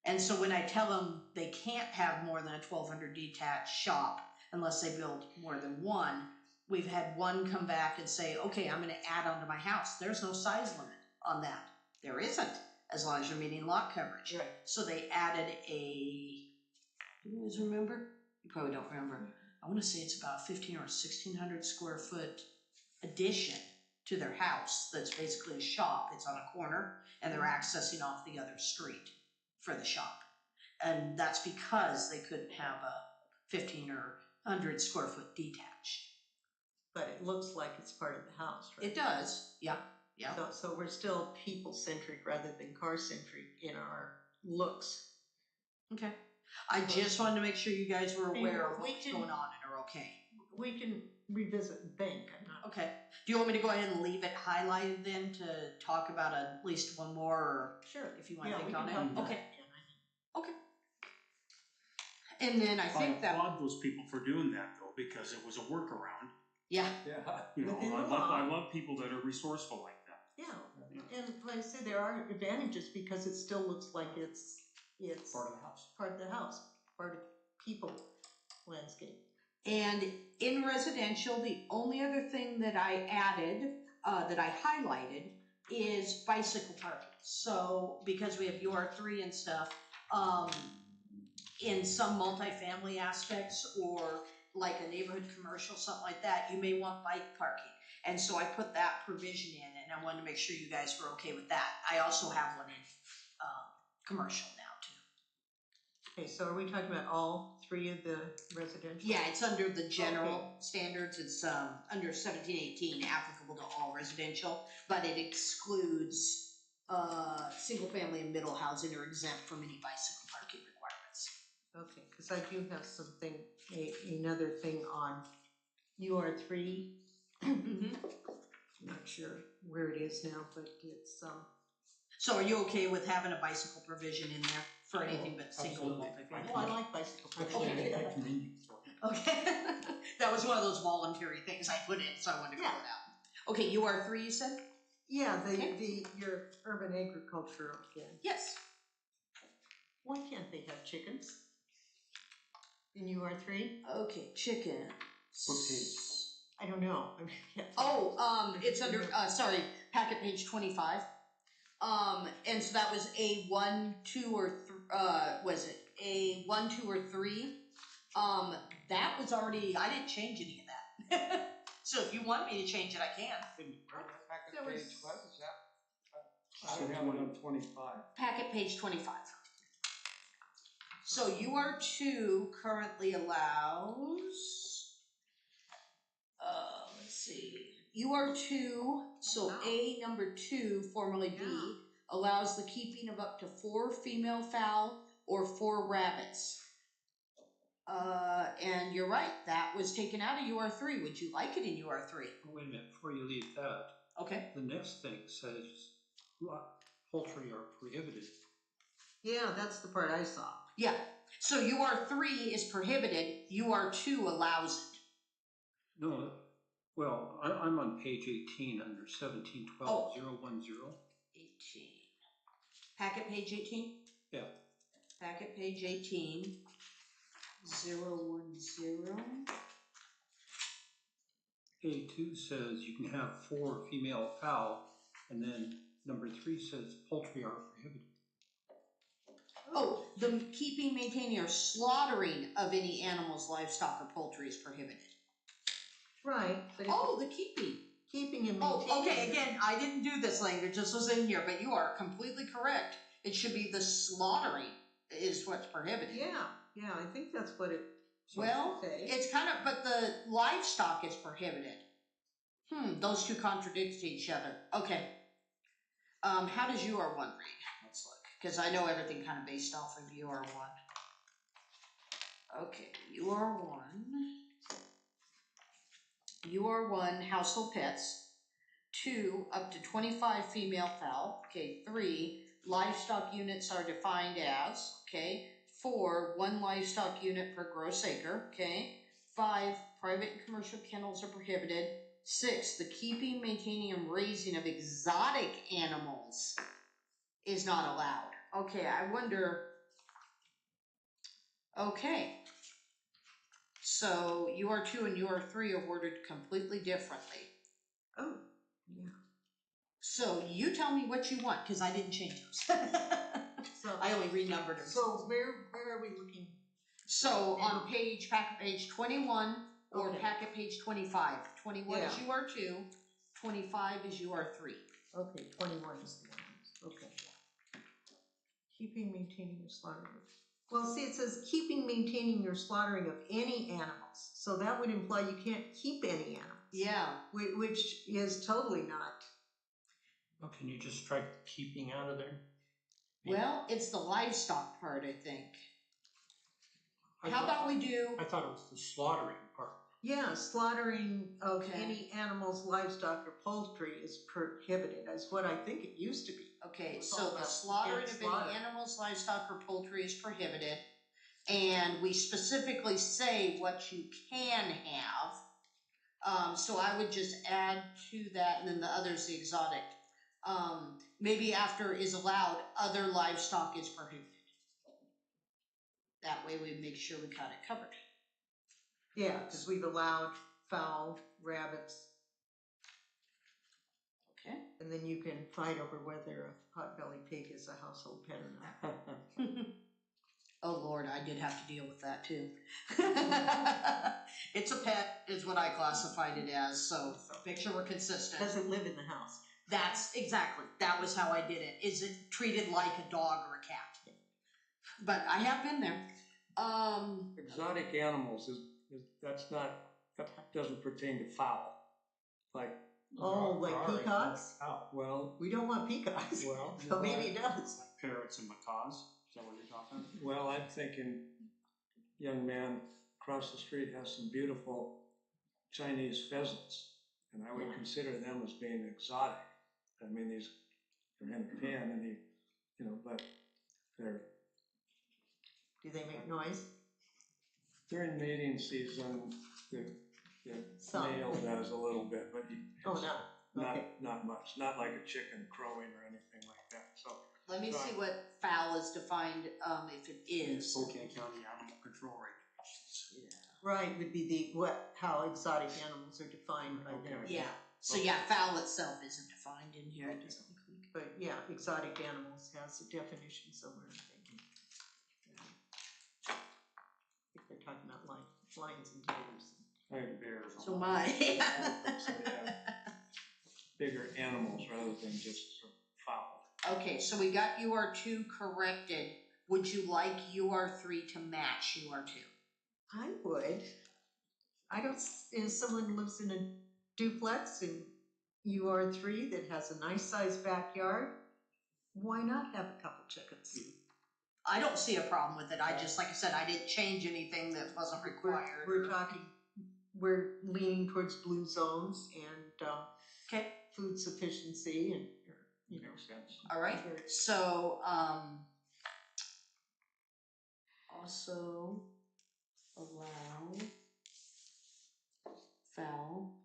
And so when I tell them they can't have more than a 1,200 detached shop unless they build more than one, we've had one come back and say, okay, I'm going to add onto my house. There's no size limit on that. There isn't, as long as you're meeting lot coverage. Right. So they added a, do you guys remember? You probably don't remember. I want to say it's about 1,500 or 1,600 square foot addition to their house that's basically a shop. It's on a corner, and they're accessing off the other street for the shop. And that's because they couldn't have a 1,500 or 100 square foot detached. But it looks like it's part of the house, right? It does, yeah. Yeah. So we're still people-centric rather than car-centric in our looks. Okay. I just wanted to make sure you guys were aware of We what's can- going on and are okay. We can revisit bank. I'm not. Okay. Do you want me to go ahead and leave it highlighted then to talk about at least one more, or Sure. if you want Yeah, to we think on can it? talk about Okay. it again. Okay. And then I I think that, applaud those people for doing that though, because it was a workaround. yeah. You know, Within the I law. love people that are resourceful like that. Yeah, and like I said, there are advantages because it still looks like it's Part of the house. part of the house, part of people landscape. And in residential, the only other thing that I added, that I highlighted, is bicycle parking. So, because we have UR3 and stuff, in some multifamily aspects or like a neighborhood commercial, something like that, you may want bike parking. And so I put that provision in, and I wanted to make sure you guys were okay with that. I also have one in commercial now too. Okay, so are we talking about all 3 of the residential? Yeah, it's under the general standards. It's under 1718, applicable to all residential, but it excludes single family and middle housing are exempt from any bicycle parking requirements. Okay, because I do have something, another thing on UR3. Mm-hmm. I'm not sure where it is now, but it's So are you okay with having a bicycle provision in there for anything but single and absolutely. I multifamily? like bicycle Okay. parking. Okay. That was one of those voluntary things I put in, so I wanted to call it out. Okay, UR3 you said? Yeah, Okay. your urban agricultural again. Yes. Why can't they have chickens in UR3? Okay, chicken. What page? I don't know. I mean, yeah. Oh, it's under, sorry, packet page 25. And so that was a 1, 2, or was it a 1, 2, or 3? That was already, I didn't change any of that. So if you want me to change it, I can. There was- I don't have it on 25. Packet page 25. So UR2 currently allows, let's see, UR2, so Wow. A number 2, formerly B, Yeah. allows the keeping of up to 4 female fowl or 4 rabbits. And you're right, that was taken out of UR3. Would you like it in UR3? Wait a minute, before you leave that, Okay. the next thing says poultry are prohibited. Yeah, that's the part I saw. Yeah. So UR3 is prohibited, UR2 allows it. No, well, I'm on page 18 under 1712.010. 18. Packet page 18? Yeah. Packet page 18. 010. A2 says you can have 4 female fowl, and then number 3 says poultry are prohibited. Oh, the keeping, maintaining, or slaughtering of any animals, livestock, or poultry is prohibited. Right, but if Oh, the keeping. keeping and Oh, maintaining. okay, again, I didn't do this language, this was in here, but you are completely correct. It should be the slaughtering is what's prohibited. Yeah, I think that's what it. Well, Okay. it's kind of, but the livestock is prohibited. Those two contradict each other. Okay. How does UR1 read? Let's look, because I know everything kind of based off of UR1. Okay, UR1, household pets. 2, up to 25 female fowl. Okay, 3, livestock units are defined as. Okay, 4, 1 livestock unit per gross acre. Okay, 5, private and commercial kennels are prohibited. 6, the keeping, maintaining, and raising of exotic animals is not allowed. Okay, I wonder. Okay. So UR2 and UR3 are worded completely differently. Oh, yeah. So you tell me what you want, because I didn't change those. So I only renumbered them. So where are we looking? So on packet page 21 or Okay. packet page 25. 21 is Yeah. UR2, 25 is UR3. Okay, 21 is the one. Okay. Keeping, maintaining, or slaughtering. Well, see, it says keeping, maintaining, or slaughtering of any animals. So that would imply you can't keep any animals. Yeah. Which is totally not. Well, can you just strike keeping out of there? Well, it's the livestock part, I think. I How thought- about we do, I thought it was the slaughtering part. Yeah, slaughtering of Okay. any animals, livestock, or poultry is prohibited. That's what I think it used to be. okay, It's so all the about slaughtering can't of slaughter. any animals, livestock, or poultry is prohibited. And we specifically say what you can have. So I would just add to that, and then the other's the exotic. Maybe after is allowed, other livestock is prohibited. That way we make sure we got it covered. Yeah, because we've allowed fowl, rabbits, Okay. and then you can fight over whether a potbelly pig is a household pet or not. Oh Lord, I did have to deal with that too. It's a pet, is what I classified it as, so make sure we're consistent. Does it live in the house? That's exactly, that was how I did it. Is it treated like a dog or a cat? But I have been there. Exotic animals that doesn't pertain to fowl. Like, Oh, like peacocks? well, We don't want peacocks. well, So maybe it does. Parrots and macaws, is that what you're talking about? well, I'm thinking, young man across the street has some beautiful Chinese pheasants, and I would Yeah. consider them as being exotic. I mean, they're in a pen, and but they're Do they make noise? during mating season. The Some. male does a little bit, but Oh, no. Okay. not much. Not like a chicken crowing or anything like that. So Let me see Right. what foul is defined, if it is. Spokane County Animal Control Regulations. Yeah. Right, would be how exotic animals are defined by them. Okay. Yeah. So yeah, foul itself isn't defined in here. It doesn't include. But yeah, exotic animals has a definition somewhere, I think. I think they're talking about lions and tigers. I Bears. So my. so they have bigger animals rather than just sort of fowl. Okay, so we got UR2 corrected would you like UR3 to match UR2? I would. I don't, if someone lives in a duplex in UR3 that has a nice sized backyard, why not have a couple chickens? I don't see a problem with it. I just, like I said, I didn't change anything that wasn't required. We're talking, we're leaning towards blue zones and, Okay. food sufficiency and, you know. Makes sense. All right. Very- So, also allow fowl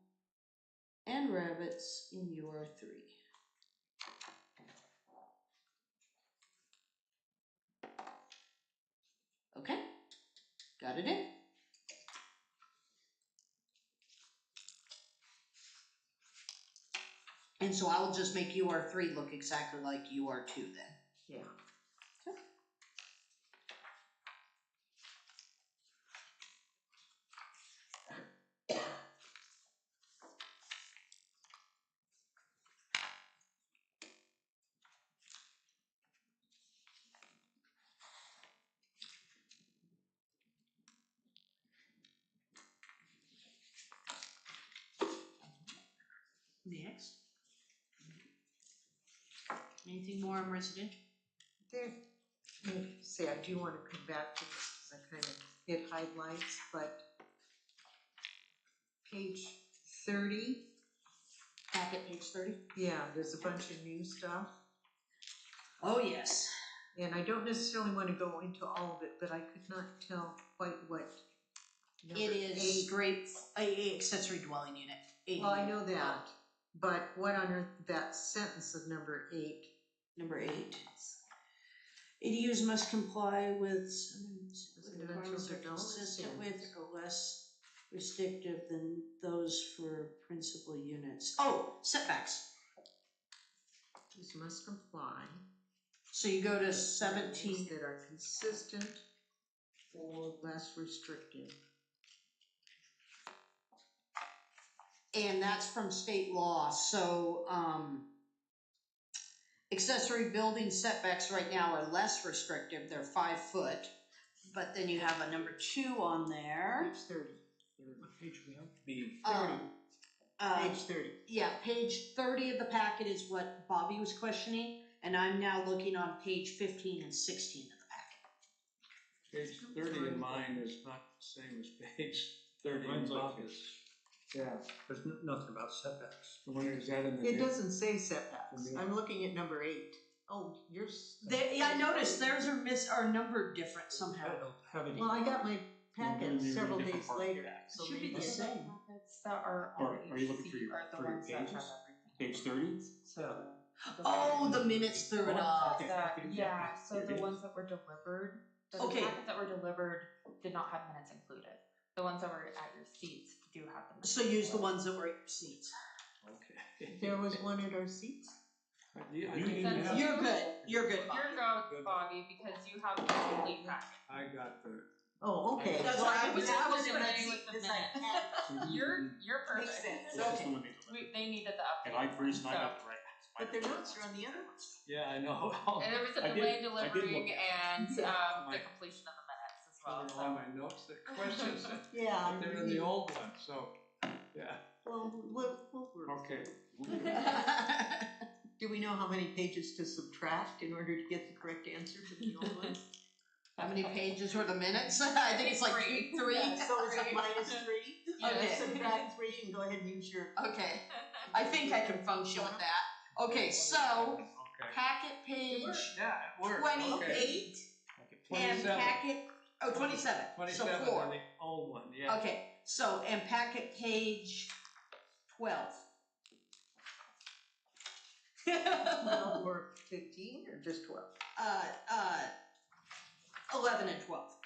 and rabbits in UR3. Okay, got it in. And so I'll just make UR3 look exactly like UR2 then. Yeah. Next. Anything more on residential? There, say, I do want to come back to this because I kind of hit highlights, but page 30, Packet page 30. yeah, there's a bunch of new stuff. Oh, yes. And I don't necessarily want to go into all of it, but I could not tell quite what. It number is 8 straight accessory dwelling unit. Well, I ADU. know that, but what on earth, that sentence of number 8? Number 8. ADUs must comply with requirements Residential that are development consistent with standards. or less restrictive than those for principal units. Oh, setbacks. These must comply. So you go to with 17. things that are consistent or less restrictive. And that's from state law. So, accessory building setbacks right now are less restrictive. They're 5 foot. But then you have a number 2 on there. Page 30. What page we have? B. Page 30. Yeah, page 30 of the packet is what Bobby was questioning. And I'm now looking on page 15 and 16 of the packet. Page 30 in mine is not the same as page 30 in Mine's like Bob's. this. Yeah, There's nothing about setbacks. the one is that in the. It new- doesn't say setbacks. For me. I'm looking at number 8. Oh, yours. Yeah, I noticed theirs are numbered different somehow. I don't have any. Well, I got my packet Maybe several different days part. later. So Should be maybe the it's- same. Packets that are Or on are you looking for HC your- are the for your ones that pages? have everything. Page 30? So, Oh, the minutes threw it off. Yeah, so Here the it ones that were delivered, the Okay. packets that were delivered did not have minutes included. The ones that were at your seats do have the minutes. So use the included. ones that were at your seats. Okay. There was one at our seats. Yeah, I You think need to have- You're good. You're good, Bobby. You're go, Bobby, because you have the complete packet. I got the. Oh, okay. That's Well, why I was You're I was just gonna saying with the Because I minutes. had- You're Makes perfect. sense. This is the one they delivered. They needed the update. And I, the reason I so- got the right. But their notes are on the other ones. Yeah, I know. And there was a I did- delay in I did delivering look and Yeah. the completion of the minutes as well. Those are all my notes, the questions, Yeah. but they're in the old one, so, yeah, Well, we'll work. okay. Do we know how many pages to subtract in order to get the correct answer to the old one? How many pages were the minutes? I think it's like Three. three. So is it minus 3? Okay. Subtract 3 and go ahead and use your. Okay, I think I can function with that. Okay, so Okay. packet page Yeah, it worked. 28 and 27. packet, 27, so 27 4. on the old one, yeah. Okay, so, and packet page 12. 12 or 15 or just 12? 11 and 12.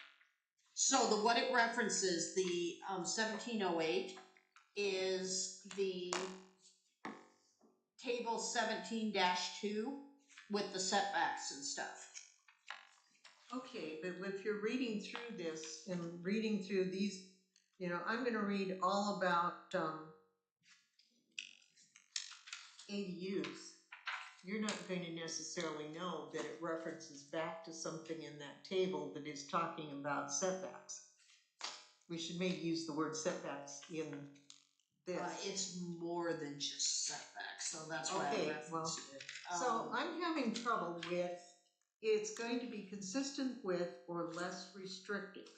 So what it references, the 1708 is the table 17-2 with the setbacks and stuff. Okay, but if you're reading through this and reading through these, you know, I'm going to read all about ADUs. you're not going to necessarily know that it references back to something in that table that is talking about setbacks. We should maybe use the word setbacks in this. It's more than just setbacks, so that's why I Okay, referenced well, it. So I'm having trouble with, it's going to be consistent with or less restrictive.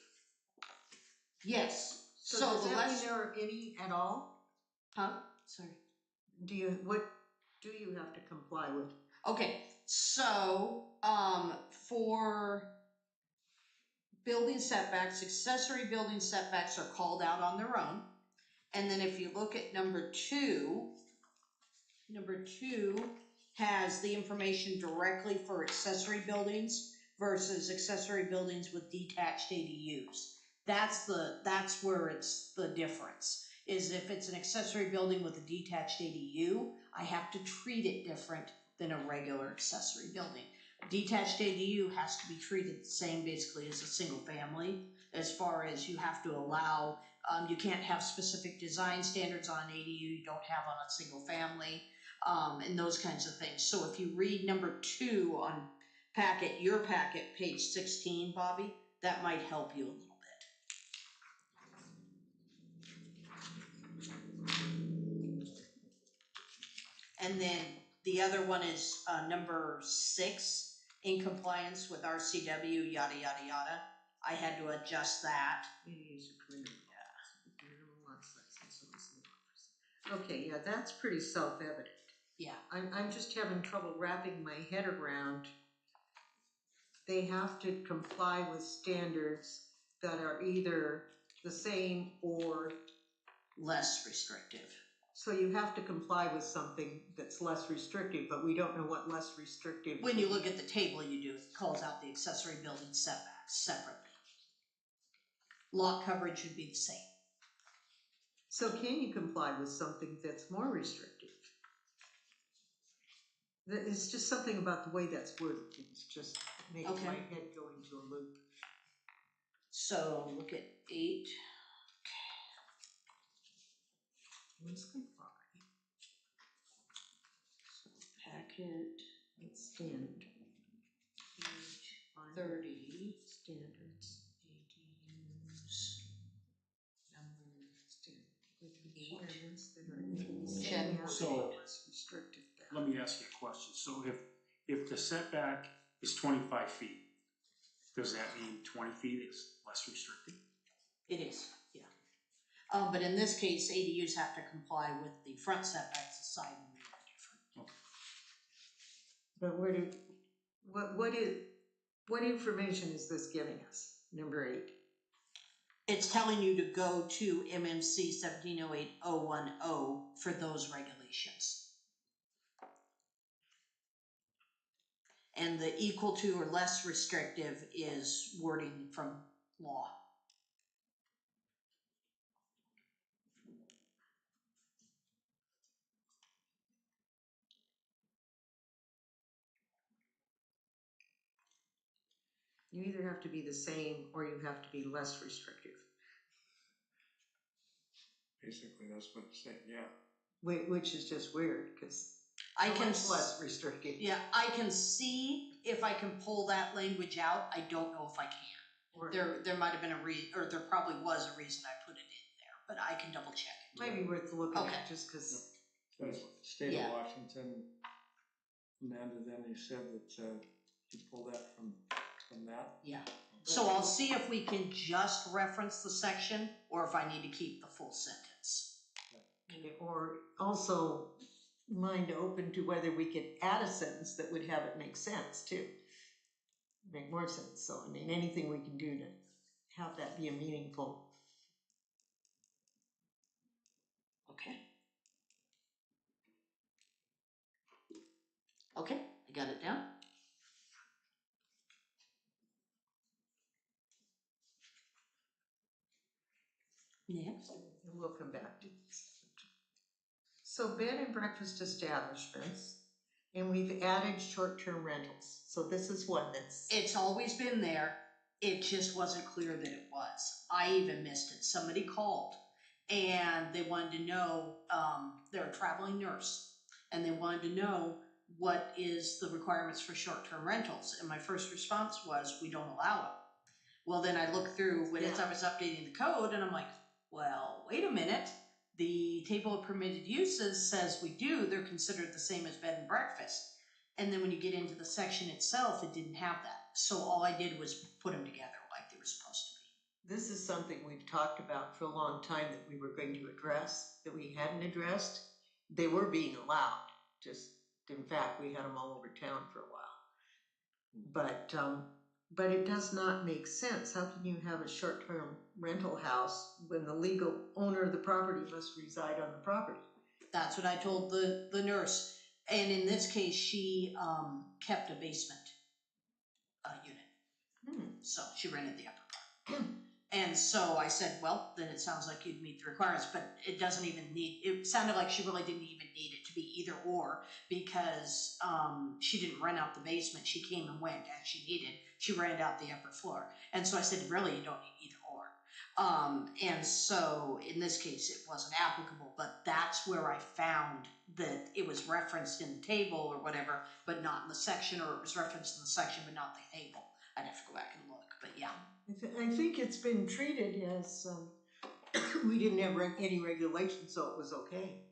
Yes, So so does the that less, mean there are any at all? huh, sorry. What do you have to comply with? Okay, so, for building setbacks, accessory building setbacks are called out on their own. And then if you look at number two has the information directly for accessory buildings versus accessory buildings with detached ADUs. That's where it's the difference, is if it's an accessory building with a detached ADU, I have to treat it different than a regular accessory building. Detached ADU has to be treated the same basically as a single family, as far as you have to allow, you can't have specific design standards on ADU you don't have on a single family, and those kinds of things. So if you read number 2 on your packet, page 16, Bobby, that might help you a little bit. And then the other one is number 6, in compliance with RCW, yada, yada, yada. I had to adjust that. Okay, yeah, that's pretty self-evident. Yeah. I'm just having trouble wrapping my head around. They have to comply with standards that are either the same or Less restrictive. so you have to comply with something that's less restrictive, but we don't know what less restrictive. When you look at the table you do, it calls out the accessory building setbacks separately. Lot coverage would be the same. So can you comply with something that's more restrictive? It's just something about the way that's worded. It's just making Okay. my head go into a loop. So look at 8. Let's comply. Packet It's standard. page 30. Standards. ADUs number Requirements that are either the Check. same as So- or less restrictive than. Let me ask you a question. So if the setback is 25 feet, does that mean 20 feet is less restricted? It is, yeah. But in this case, ADUs have to comply with the front setbacks, the side and rear are different. But what information is this giving us? Number 8. It's telling you to go to MMC 1708010 for those regulations. And the equal to or less restrictive is wording from law. You either have to be the same or you have to be less restrictive. Basically, that's what it said, yeah. Which is just weird because I can much less restrictive. Yeah, I can see if I can pull that language out. I don't know if I can. Or There might have been or there probably was a reason I put it in there, but I can double check it. might be worth looking Okay. at just because. The state Yeah. of Washington, Amanda, then you said that you pulled that from that. Yeah. So I'll see if we can just reference the section or if I need to keep the full sentence. Or also mind open to whether we could add a sentence that would have it make sense too. Make more sense. So, I mean, anything we can do to have that be a meaningful. Okay. Okay, I got it down. Next. And we'll come back to this. So bed and breakfast establishments, and we've added short-term rentals. So this is one that's. It's always been there. It just wasn't clear that it was. I even missed it. Somebody called and they wanted to know, they're a traveling nurse, and they wanted to know what is the requirements for short-term rentals? And my first response was, we don't allow it. Well, then I looked through when I was updating the code, and I'm like, well, wait a minute. The table of permitted uses says we do. They're considered the same as bed and breakfast. And then when you get into the section itself, it didn't have that. So all I did was put them together like they were supposed to be. This is something we've talked about for a long time that we were going to address, that we hadn't addressed. They were being allowed, just, in fact, we had them all over town for a while. But it does not make sense. How can you have a short-term rental house when the legal owner of the property must reside on the property? That's what I told the nurse. And in this case, she kept a basement unit. So she rented the upper part. And so I said, well, then it sounds like you'd meet the requirements, but it doesn't even need, it sounded like she really didn't even need it to be either or, because she didn't rent out the basement. She came and went as she needed. She rented out the upper floor. And so I said, really, you don't need either or. And so in this case, it wasn't applicable, but that's where I found that it was referenced in the table or whatever, but not in the section, or it was referenced in the section, but not the table. I'd have to go back and look, but yeah. I think it's been treated as we didn't have any regulations, so it was okay.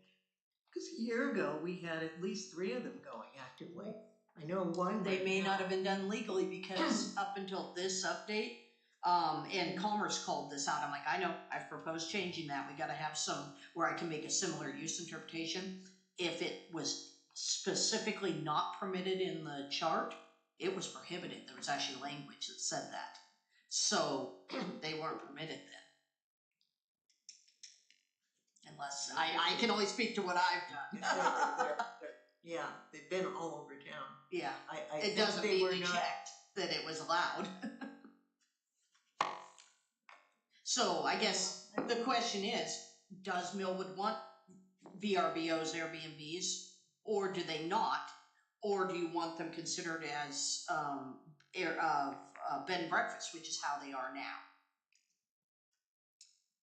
Because a year ago, we had at least 3 of them going actively. I know one. They may not have been done legally, because up until this update, and Commerce called this out. I'm like, I know, I've proposed changing that. We got to have some where I can make a similar use interpretation. If it was specifically not permitted in the chart, it was prohibited. There was actually language that said that. So they weren't permitted then. Unless, I can only speak to what I've done. Yeah, they've been all over town. Yeah, It doesn't mean we checked that it was allowed. So I guess the question is, does Millwood want VRBOs, Airbnbs, or do they not? Or do you want them considered as bed and breakfast, which is how they are now?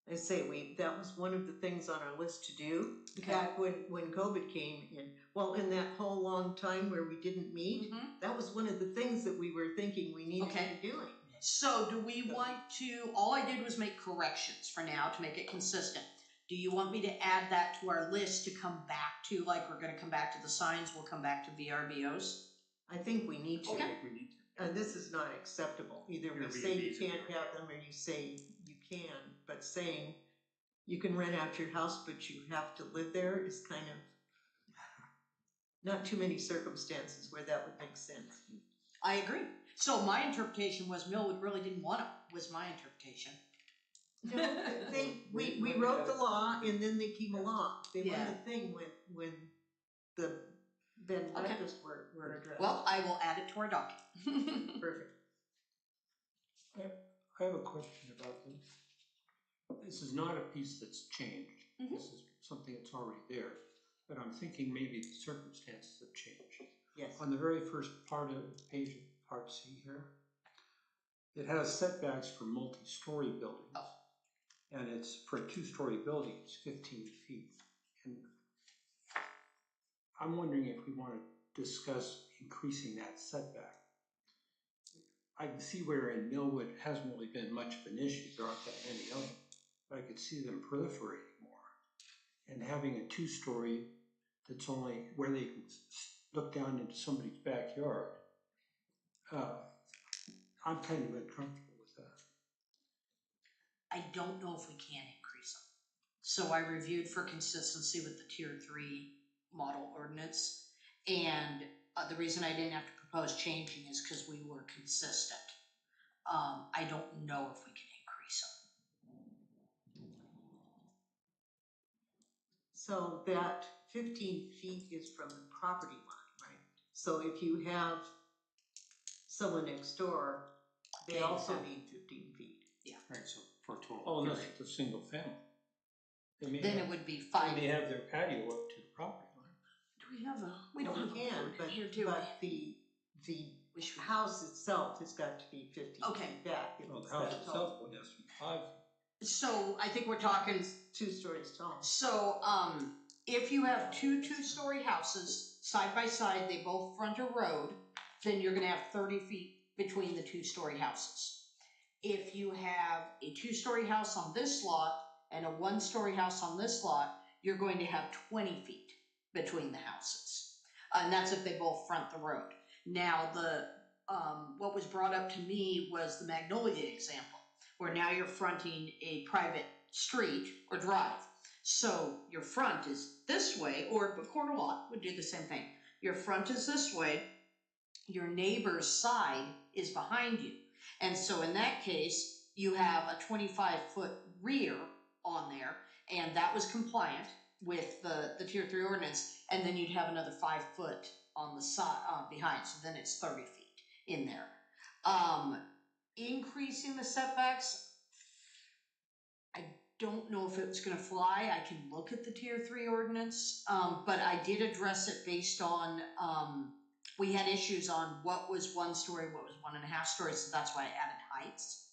I say that was one of the things on our list to do back when COVID came in. Well, in that whole long time where we didn't meet, that was one of the things that we were thinking we needed to be doing. So do we want to, all I did was make corrections for now to make it consistent. Do you want me to add that to our list to come back to, like we're going to come back to the signs, we'll come back to VRBOs? I think we need to. I think we need to. This is not acceptable. Either we say you can't have them, or you say you can, but saying you can rent out your house but you have to live there is kind of not too many circumstances where that would make sense. I agree. So my interpretation was Millwood really didn't want it, was my interpretation. No, we wrote the law and then they came along. They were the thing when the bed and breakfast were addressed. Well, I will add it to our document. Perfect. I have a question about this. This is not a piece that's changed. This is something that's already there. But I'm thinking maybe the circumstances have changed. Yes. On the very first part of page part C here, it has setbacks for multi-story buildings. And it's for a 2-story building, it's 15 feet. And I'm wondering if we want to discuss increasing that setback. I can see where in Millwood it hasn't really been much of an issue. There aren't that many of them. But I could see them proliferating more. And having a 2-story that's only where they can look down into somebody's backyard, I'm kind of uncomfortable with that. I don't know if we can increase them. So I reviewed for consistency with the Tier 3 model ordinance. And the reason I didn't have to propose changing is because we were consistent. I don't know if we can increase them. So that 15 feet is from the property line, right? So if you have someone next door, they also need 15 feet. Yeah. Right, so for a total. Oh, unless it's a single family. Then it would be 5. They may have their patio up to the property line. Do we have we don't have a board but, here, do but the house itself has got to be 15 feet back. Well, the house itself would have to be 5 feet. So I think we're talking 2 stories tall. So If you have two-story houses side by side, they both front a road, then you're gonna have 30 feet between the two-story houses. If you have a two-story house on this lot and a one-story house on this lot, you're going to have 20 feet between the houses. And that's if they both front the road. Now, what was brought up to me was the Magnolia example, where now you're fronting a private street or drive. So your front is this way, or a corner lot would do the same thing. Your front is this way, your neighbor's side is behind you. And so in that case, you have a 25-foot rear on there, and that was compliant with the Tier 3 ordinance, and then you'd have another 5 foot on the side behind, so then it's 30 feet in there. Increasing the setbacks, I don't know if it was going to fly. I can look at the Tier 3 ordinance, but I did address it based on, we had issues on what was 1 story, what was 1.5 stories, so that's why I added heights.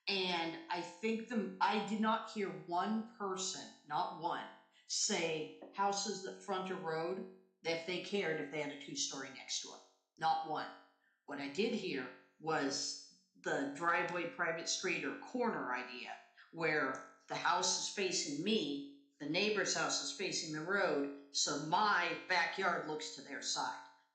And I think I did not hear one person, not one, say houses that front a road, that if they cared if they had a 2-story next door. Not one. What I did hear was the driveway, private street, or corner idea, where the house is facing me, the neighbor's house is facing the road, so my backyard looks to their side.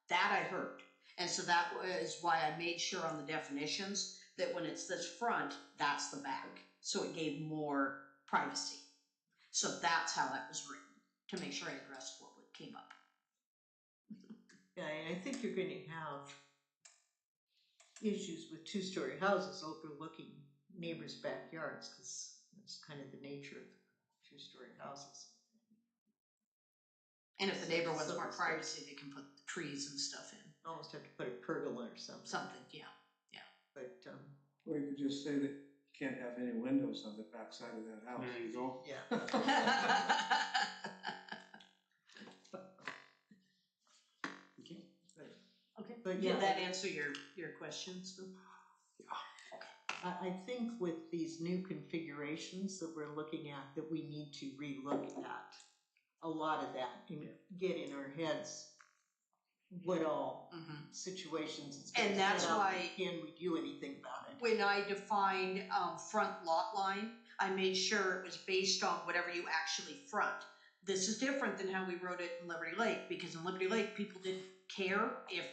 That I heard. And so that was why I made sure on the definitions that when it's this front, that's the back. So it gave more privacy. So that's how that was written, to make sure I addressed what came up. Yeah, and I think you're going to have issues with 2-story houses overlooking neighbors' backyards, because that's kind of the nature of 2-story houses. And if the neighbor wants more privacy, they can put trees and stuff in. Almost have to put a pergola or something. Something, yeah. But, Or you could just say that you can't have any windows on the back side of that house. There you go. yeah. Okay. Okay. But yeah. Did that answer your questions? I think with these new configurations that we're looking at, that we need to relook at a lot of that and get in our heads what all situations it's And gonna that's set up, why- and can we do anything about it? When I defined front lot line, I made sure it was based on whatever you actually front. This is different than how we wrote it in Liberty Lake, because in Liberty Lake, people didn't care if,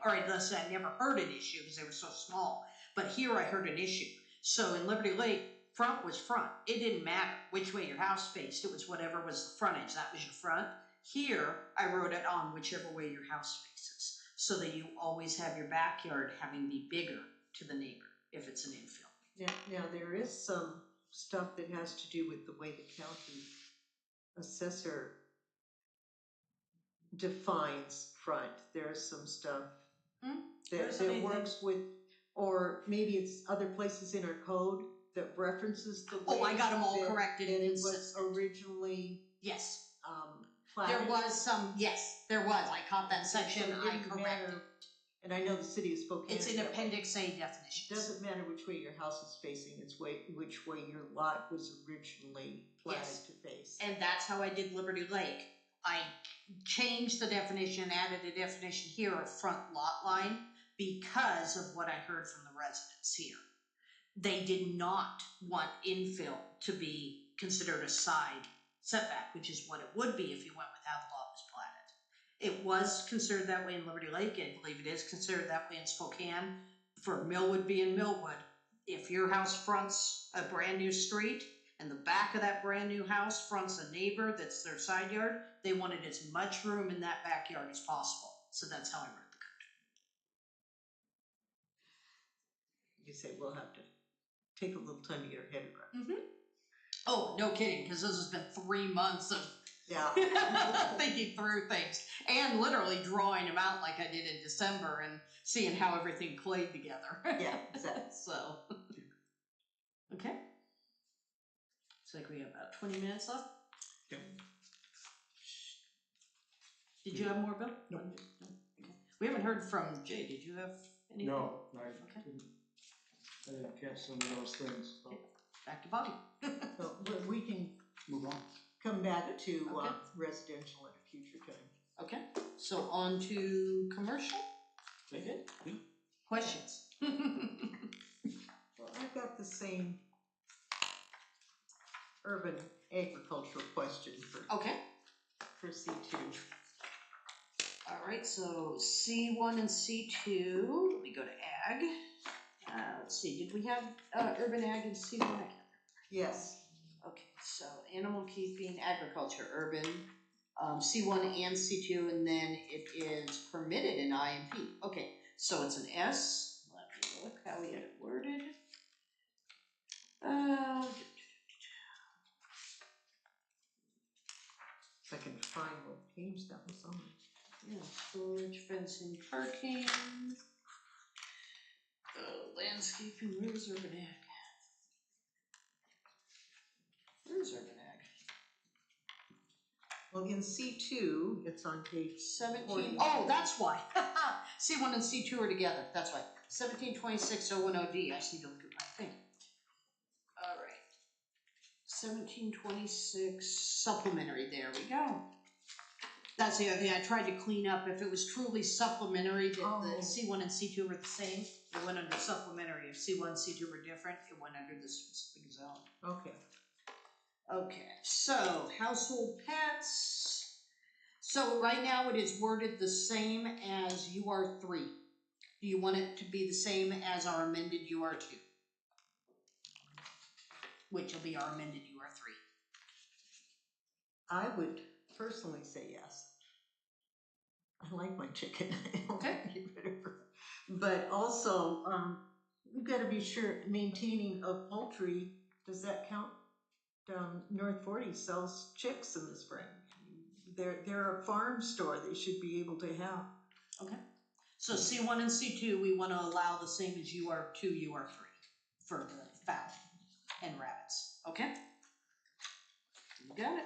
or unless I never heard an issue because they were so small. But here I heard an issue. So in Liberty Lake, front was front. It didn't matter which way your house faced. It was whatever was the frontage. That was your front. Here, I wrote it on whichever way your house faces, so that you always have your backyard having be bigger to the neighbor if it's an infill. Now there is some stuff that has to do with the way the county assessor defines front. There's some stuff There's that anything- works with, or maybe it's other places in our code that references the way Oh, I got them all that- corrected that and it was consistent. originally Yes. platted. There was some, yes, there was. I caught that So it section, I didn't corrected. matter- And I know the city of Spokane. It's is in that way. Appendix A It definitions. doesn't matter which way your house is facing, it's which way your lot was originally platted Yes. to face. And that's how I did Liberty Lake. I changed the definition, added a definition here of front lot line because of what I heard from the residents here. They did not want infill to be considered a side setback, which is what it would be if you went with how the lot was platted. It was considered that way in Liberty Lake. I believe it is considered that way in Spokane. For Millwood being Millwood, if your house fronts a brand new street and the back of that brand new house fronts a neighbor that's their side yard, they wanted as much room in that backyard as possible. So that's how I wrote the code. You say we'll have to take a little time to get our head around. Oh, no kidding, because this has been 3 months of Yeah. thinking through things and literally drawing them out like I did in December and seeing how everything played together. Yeah, exactly. So, okay. Looks like we have about 20 minutes left. Yep. Did you have more, Bill? No. Okay. We haven't heard from Jay. Did you have anything? No, I Okay. didn't catch some of those things. So. Back to Bobby. So we can Move on. come back to Okay. residential at a future time. Okay, so on to commercial. Very good. Yeah. Questions? Well, I've got the same urban agricultural question Okay, for C2. all right, so C1 and C2, let me go to ag. Let's see, did we have urban ag and C1? I can't. Yes, Okay, so animal keeping, agriculture, urban, C1 and C2, and then it is permitted in IMP. Okay, so it's an S. Let me look how we had it worded. if I can find what page that was on. Yeah, storage, fencing, parking, landscaping, where's urban ag? Where's urban ag? Well, in C2, it's on page 17, 40. oh, that's why. C1 and C2 are together, that's why. 1726-010D, I just need to look at my thing. All right. 1726 supplementary, there we go. That's the other thing I tried to clean up. If it was truly supplementary, that the Oh. C1 and C2 were the same, it went under supplementary. If C1 and C2 were different, it went under the specific zone. Okay. Okay, so household pets. So right now it is worded the same as UR3. Do you want it to be the same as our amended UR2? Which will be our amended UR3. I would personally say yes. I like my chicken. I don't Okay. wanna get rid of her. But also, we've got to be sure maintaining of poultry. Does that count? North 40 sells chicks in the spring. They're a farm store. They should be able to have. Okay. So C1 and C2, we want to allow the same as UR2, UR3 for the fowl and rabbits. Okay? You got it.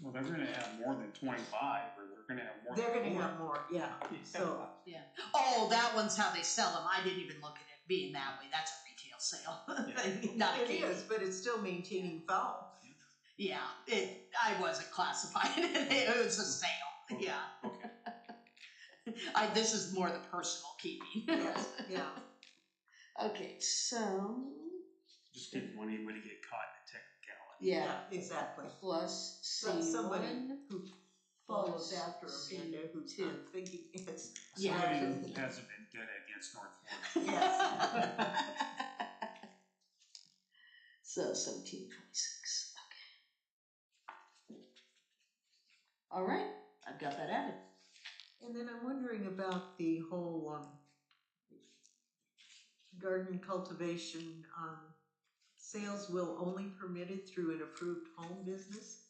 Well, they're gonna have more than 25, or they're gonna have more. They're than going to 40. have more. Yeah. So Yeah. Oh, that one's how they sell them. I didn't even look at it being that way. That's a retail sale thing, not a it cage. is, but it's still maintaining fowl. Yeah, I wasn't classifying it. It was a sale. Okay. Yeah. Okay. This is more the personal keeping. Yes. Yeah. Okay, so Just didn't want anybody to get caught in a technicality. yeah, Exactly. plus So somebody C1. who follows plus after Amanda, who's C2. not thinking it's Yeah. Somebody who has a vendetta against North 40. yes. So 1726. Okay. All right, I've got that added. And then I'm wondering about the whole garden cultivation. Sales will only permitted through an approved home business.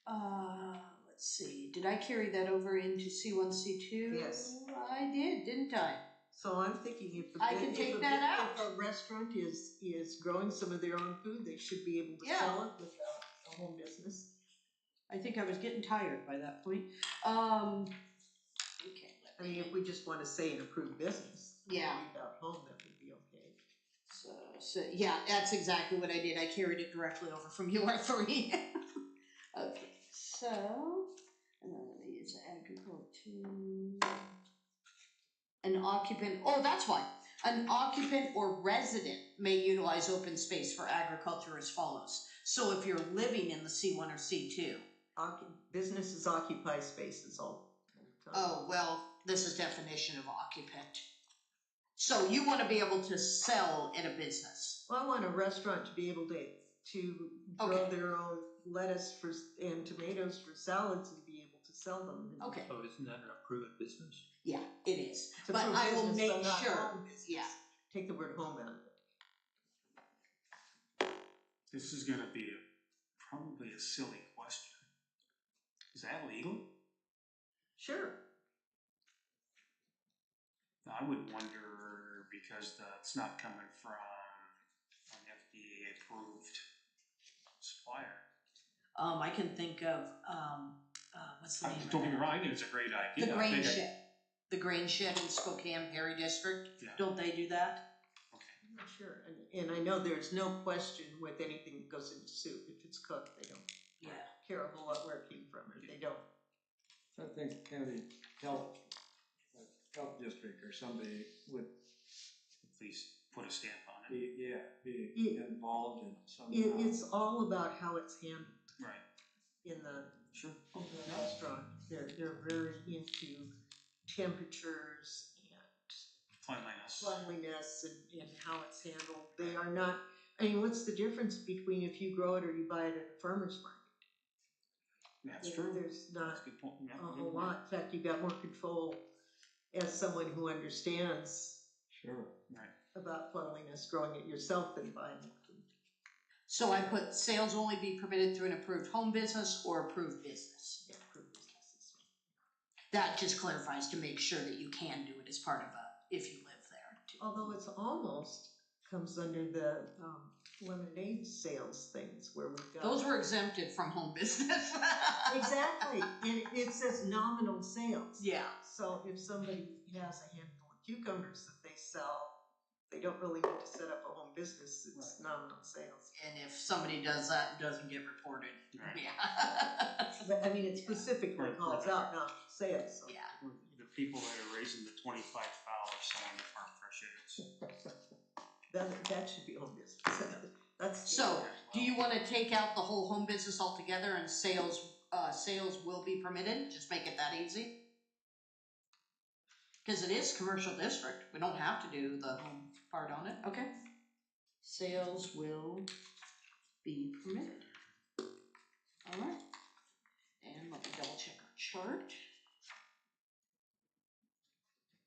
Let's see. Did I carry that over into C1, C2? Yes. I did, didn't I? So I'm thinking if I can take that out. If a restaurant is growing some of their own food, they should be able to Yeah. sell it without a home business. I think I was getting tired by that point. Okay. I mean, if we just want to say an approved business, Yeah. leave out home, that would be okay. So yeah, that's exactly what I did. I carried it directly over from UR3. Okay, so, and I'm going to use agriculture. An occupant, oh, that's why. An occupant or resident may utilize open space for agriculture as follows. So if you're living in the C1 or C2. Businesses occupy spaces all the time. Oh, well, this is definition of occupant. So you want to be able to sell at a business. Well, I want a restaurant to be able to grow Okay. their own lettuce and tomatoes for salads and be able to sell them. Okay, So isn't that an approved business? yeah, it is. It's a But approved I will business, make but not sure, home business. yeah. Take the word home out of it. This is gonna be probably a silly question. Is that legal? Sure. I would wonder because it's not coming from an FDA approved supplier. I can think of, what's the name of Don't get me it? wrong, I think it's a great idea. The I grain think shed. The grain shed in Spokane, Perry District. Yeah. Don't they do that? Okay. Sure. And I know there's no question with anything that goes into soup. If it's cooked, they don't Yeah. care a whole lot where it came from, or they don't. I think county health, health district or somebody would Please put a stamp on it. be involved in some. It's all about how it's handled Right. in the Sure. restaurant. They're very into temperatures and Cleanliness. cleanliness and how it's handled. They are not, I mean, what's the difference between if you grow it or you buy it at a farmer's market? That's true. There's not That's a good point. Yeah, a good whole point. lot. In fact, you've got more control as someone who understands Sure. Right. about cleanliness growing it yourself than buying it from. So I put sales only be permitted through an approved home business or approved business. Yeah, approved businesses. That just clarifies to make sure that you can do it as part of if you live there too. Although it's almost comes under the lemonade sales things where we've got. Those were exempted from home business. Exactly, and it says nominal sales. Yeah. So if somebody has a handful of cucumbers that they sell, they don't really need to set up a home business, it's nominal sales. And if somebody does that, it doesn't get reported. Right. Yeah. But I mean, it specifically Right, calls right. out nominal sales, so. Yeah. The people that are raising the 25 fowl are selling the farm fresh eggs. That should be home business. That's. So, do you want to take out the whole home business altogether and sales will be permitted? Just make it that easy? Because it is commercial district. We don't have to do the home part on it. Okay. Sales will be permitted. All right. And let me double check our chart.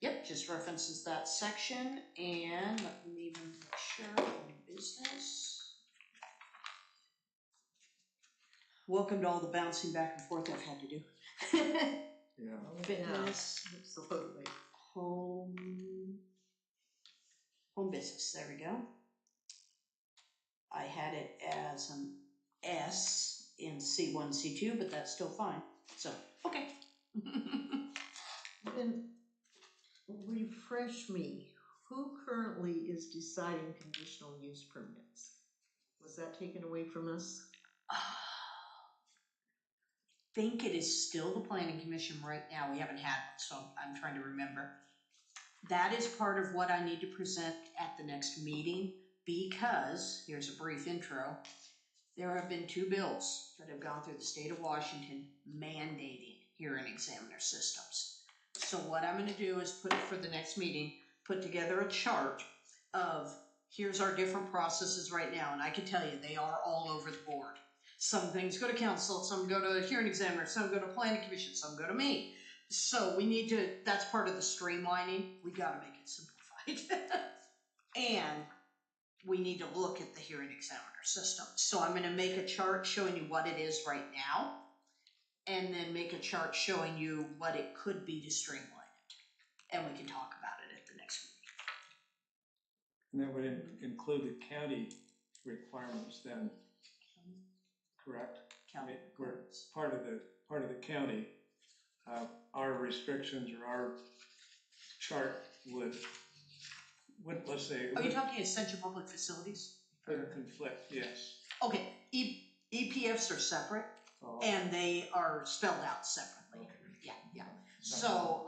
Yep, just references that section, and let me even make sure home business. Welcome to all the bouncing back and forth I've had to do. Yeah. Fitness, Absolutely. home business, there we go. I had it as an S in C1, C2, but that's still fine. So, okay. Then refresh me, who currently is deciding conditional use permits? Was that taken away from us? Think it is still the planning commission right now. We haven't had one, so I'm trying to remember. That is part of what I need to present at the next meeting because, here's a brief intro, there have been 2 bills that have gone through the state of Washington mandating hearing examiner systems. So what I'm going to do is put for the next meeting, put together a chart of here's our different processes right now, and I can tell you they are all over the board. Some things go to council, some go to hearing examiner, some go to planning commission, some go to me. So we need to, that's part of the streamlining. We got to make it simplified. And we need to look at the hearing examiner system. So I'm going to make a chart showing you what it is right now, and then make a chart showing you what it could be to streamline it. And we can talk about it at the next meeting. And that would include the county requirements then, correct? County We're requirements. part of the county. Our restrictions or our chart would let's say. Are you talking essential public facilities? Would conflict, yes. Okay, EPFs are separate. Oh, And they are spelled out separately. okay. Yeah. So,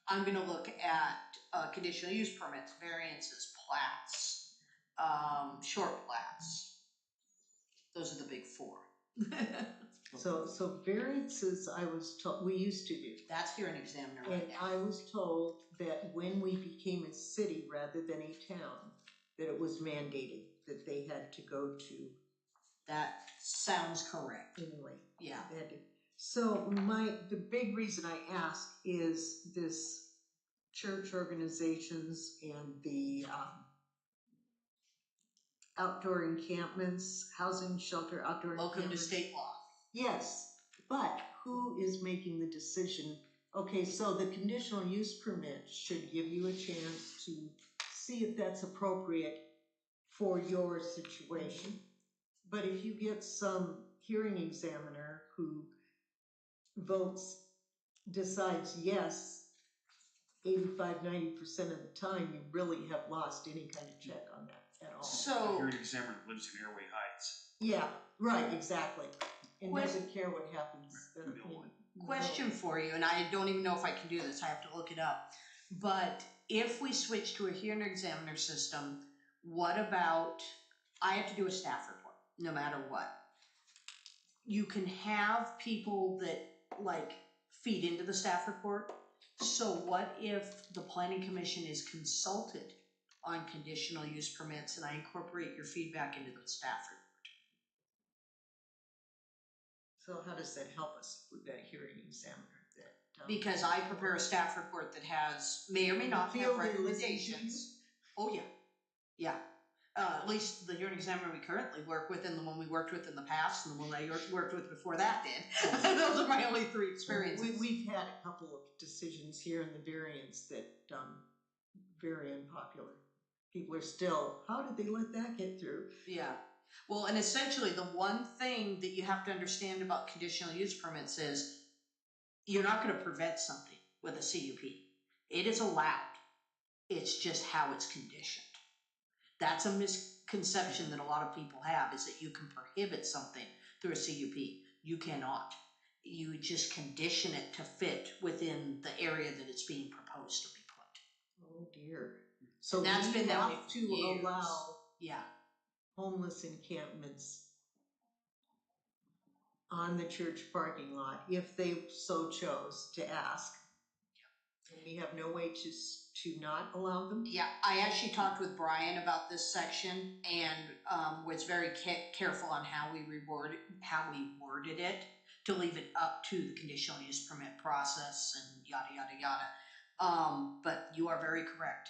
I'm gonna look at, conditional use permits, variances, plats, short plats. Those are the big 4. So variances, I was told, we used to do. That's hearing examiner And right now. I was told that when we became a city rather than a town, that it was mandated that they had to go to That sounds correct. anyway. Yeah. They had to. So the big reason I ask is this church organizations and the outdoor encampments, housing shelter, outdoor Welcome to encampments. state law. Yes, but who is making the decision? Okay, so the conditional use permit should give you a chance to see if that's appropriate for your situation. But if you get some hearing examiner who decides yes, 85–90% of the time, you really have lost any kind of check on that at all. The So, hearing examiner lives in Airway Heights. Yeah, right, exactly. And Well- doesn't care what happens. Question for you, and I don't even know if I can do this, I have to look it up. But if we switch to a hearing examiner system, what about, I have to do a staff report, no matter what. You can have people that like feed into the staff report. So what if the planning commission is consulted on conditional use permits and I incorporate your feedback into the staff report? So how does that help us with that hearing examiner that? Because I prepare a staff report that has, may or may not Feel have they listen to recommendations. Oh, yeah, yeah. At least the hearing examiner we currently work with and the one we worked with in the past and the one I worked with before that did. Those are my only 3 experiences. We've had a couple of decisions here in the variance that, very unpopular. People are still, how did they let that get through? Yeah. Well, and essentially the one thing that you have to understand about conditional use permits is you're not going to prevent something with a CUP. It is allowed. It's just how it's conditioned. That's a misconception that a lot of people have, is that you can prohibit something through a CUP. You cannot. You just condition it to fit within the area that it's being proposed to be put. Oh dear. So And that's we been that way have for to years. allow Yeah. homeless encampments on the church parking lot if they so chose to ask. And we have no way to not allow them? Yeah, I actually talked with Brian about this section and was very careful on how we worded it to leave it up to the conditional use permit process and yada yada yada. But you are very correct.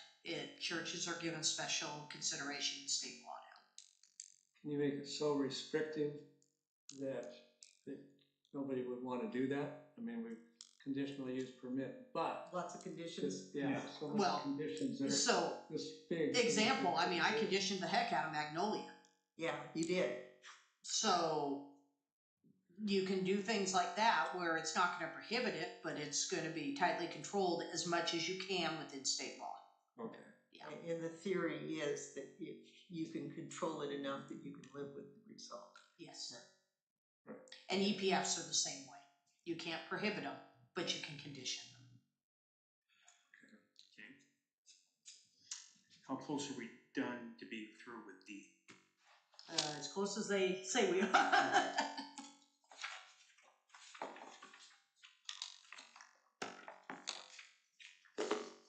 Churches are given special consideration in state law now. Can you make it so restrictive that nobody would want to do that? I mean, we conditional use permit, but Lots of conditions. yeah, so many Well, conditions that are So, this big. example, I mean, I conditioned the heck out of Magnolia. Yeah, you did. So you can do things like that where it's not going to prohibit it, but it's going to be tightly controlled as much as you can within state law. Okay. Yeah. And the theory is that if you can control it enough that you can live with the result. Yes. Right. And EPFs are the same way. You can't prohibit them, but you can condition them. Okay. How close are we done to being through with D? As close as they say we are.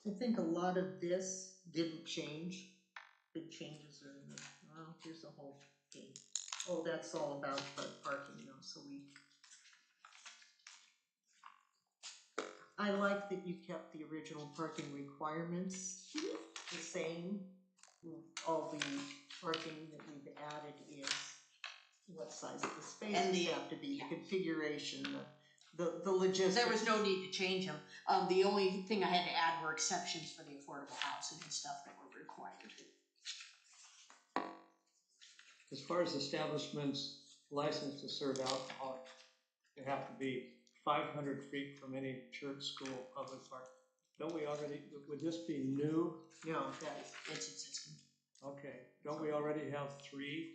I think a lot of this didn't change. Big changes are in the, well, here's the whole thing. Oh, that's all about the parking now, so I like that you kept the original parking requirements the same. All the parking that we've added is what size the And spaces the- have to be, yeah. the configuration, the logistics. There was no need to change them. The only thing I had to add were exceptions for the affordable housing and stuff that were required. As far as establishments licensed to serve alcohol, they have to be 500 feet from any church, school, public park. Don't we already, would this be new? No, that's, It's existing. Okay, don't we already have 3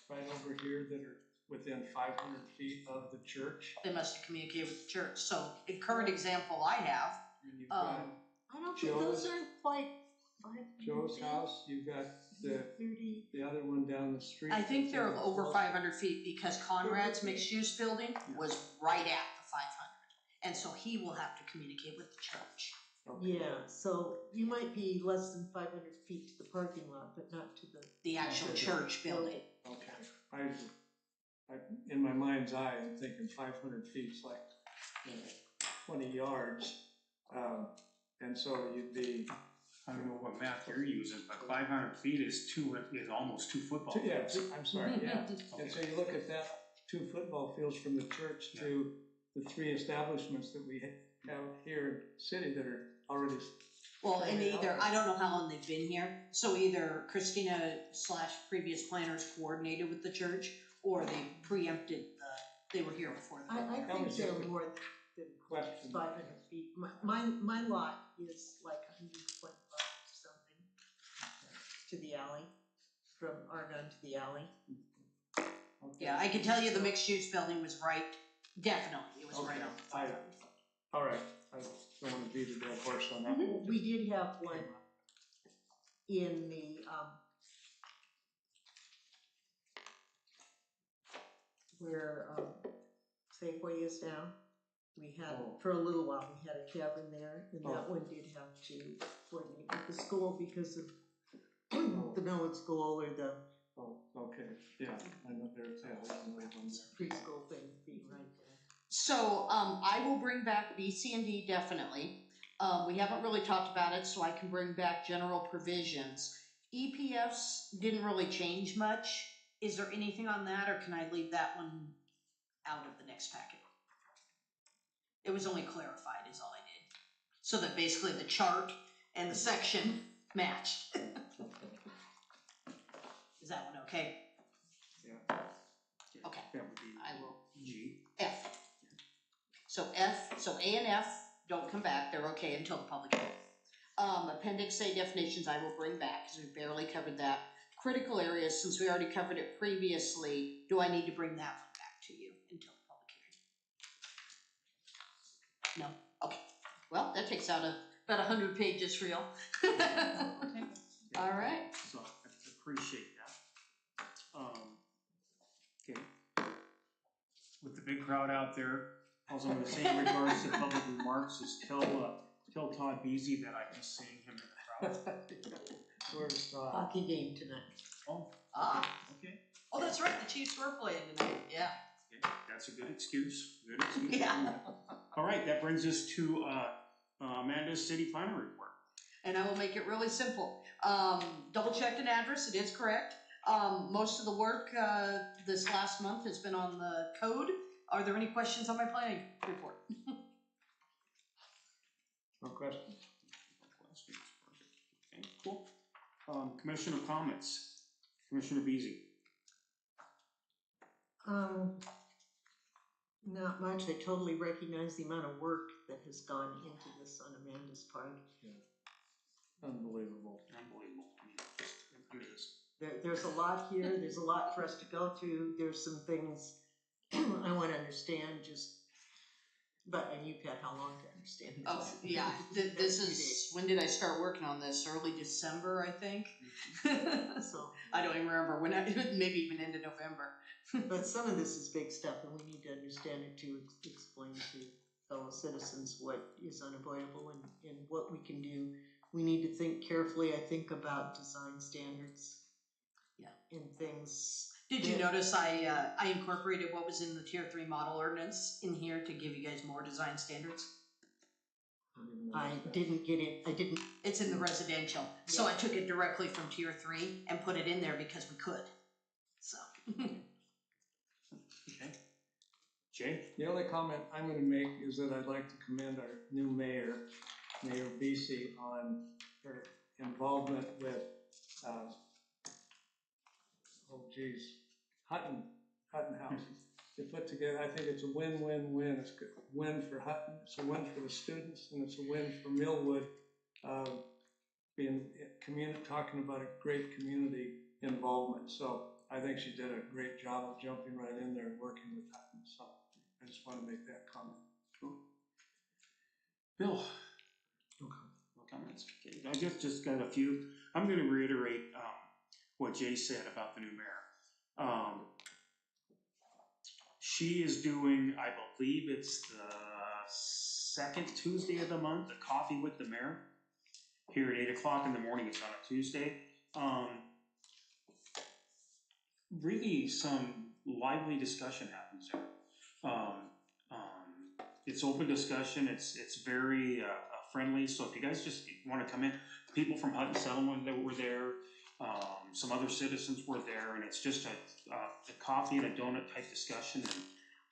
right over here that are within 500 feet of the church? They must have communicated with the church. So, a current example I have, And you've got I don't think those Joe's- aren't quite 500 Joe's feet. house, you've got the 30. other one down the street. I think they're that's over close. 500 feet because Conrad's mixed use building was right at the 500. And so he will have to communicate with the church. Okay. Yeah, so you might be less than 500 feet to the parking lot, but not to The actual Okay. church building. Okay, in my mind's eye, I'm thinking 500 feet's like, 20 yards. And so you'd be, I don't know what math you're using, but 500 feet is almost 2 football yeah, fields. I'm sorry, yeah. And so you look at that, 2 football fields from the church to the 3 establishments that we have here in the city that are already. Well, and either, I don't know how long they've been here, so either Christina / previous planners coordinated with the church, or they preempted they were here before I that. That think was they're just a more than question. 500 feet. My lot is like 125 or something to the alley, from Argonne to the alley. Okay. Yeah, I can tell you the mixed use building was right, definitely, it was right Okay. on the 500. All right, I don't wanna beat a dead horse on that. Mhm. We did have one in the, where, Safeway is now. We had, Oh. for a little while, we had a cabin there, and that Oh. one did have to coordinate with the school because of Oh. the Millwood School or the Oh, okay, yeah, I know there's another one there. preschool thing being right there. So, I will bring back B, C, and D definitely. We haven't really talked about it, so I can bring back general provisions. EPFs didn't really change much. Is there anything on that, or can I leave that one out of the next packet? It was only clarified is all I did. So that basically the chart and the section matched. Is that one okay? Yeah. Okay. That would be I will. G. F. So A and F don't come back, they're okay until the public hearing. Appendix A definitions I will bring back, because we barely covered that. Critical areas, since we already covered it previously, do I need to bring that one back to you until the public hearing? No? Okay. Well, that takes out about 100 pages for y'all. All right. So I appreciate that. Okay. With the big crowd out there, all I'm going to say in regards to public remarks is tell Todd Beasy that I miss seeing him in the crowd. Where's Todd? Hockey game tonight. Oh, Ah. okay. Oh, that's right, the Chiefs were playing tonight. Yeah. Okay. That's a good excuse. Good excuse. Yeah. All right, that brings us to Amanda's city planner report. And I will make it really simple. Double checked an address, it is correct. Most of the work this last month has been on the code. Are there any questions on my planning report? No question. Okay, cool. Commissioner comments. Commissioner Beasy. Not much. I totally recognize the amount of work that has gone into this on Amanda's part. Unbelievable. Unbelievable. I mean, just amazing. There's a lot here. There's a lot for us to go through. There's some things I want to understand. And you've had how long to understand this? Oh, yeah. This is, when did I start working on this? Early December, I think. So, I don't even remember when, maybe even into November. but some of this is big stuff, and we need to understand it to explain to fellow citizens what is unavoidable and what we can do. We need to think carefully, I think, about design standards. Yeah. And things. Did you notice I incorporated what was in the Tier 3 model ordinance in here to give you guys more design standards? I didn't get it. I didn't. It's in the residential. So I took it directly from Tier 3 and put it in there because we could. So. Okay. Jay? The only comment I'm gonna make is that I'd like to commend our new mayor, Mayor Beasy, on her involvement with, Hutton House. They put together, I think it's a win-win-win. It's a win for Hutton, it's a win for the students, and it's a win for Millwood, talking about a great community involvement. So I think she did a great job of jumping right in there and working with Hutton. So I just want to make that comment. Cool. Bill? No comments. Okay. I just got a few. I'm going to reiterate what Jay said about the new mayor. She is doing, I believe it's the second Tuesday of the month, a coffee with the mayor. Here at 8 o'clock in the morning, it's on a Tuesday. Really some lively discussion happens there. It's open discussion. It's very friendly. So if you guys just want to come in, people from Hutton Settlement that were there, some other citizens were there, and it's just a coffee and a donut type discussion.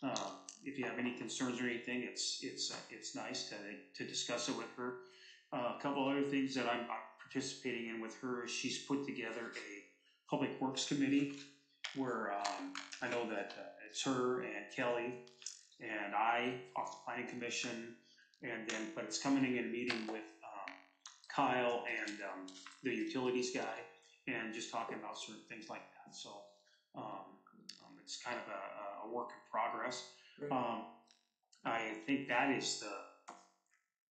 And if you have any concerns or anything, it's nice to discuss it with her. A couple other things that I'm participating in with her is she's put together a public works committee where I know that it's her and Kelly and I off the planning commission, but it's coming in and meeting with Kyle and the utilities guy and just talking about certain things like that. So the it's kind of a work in progress. Great. I think that is the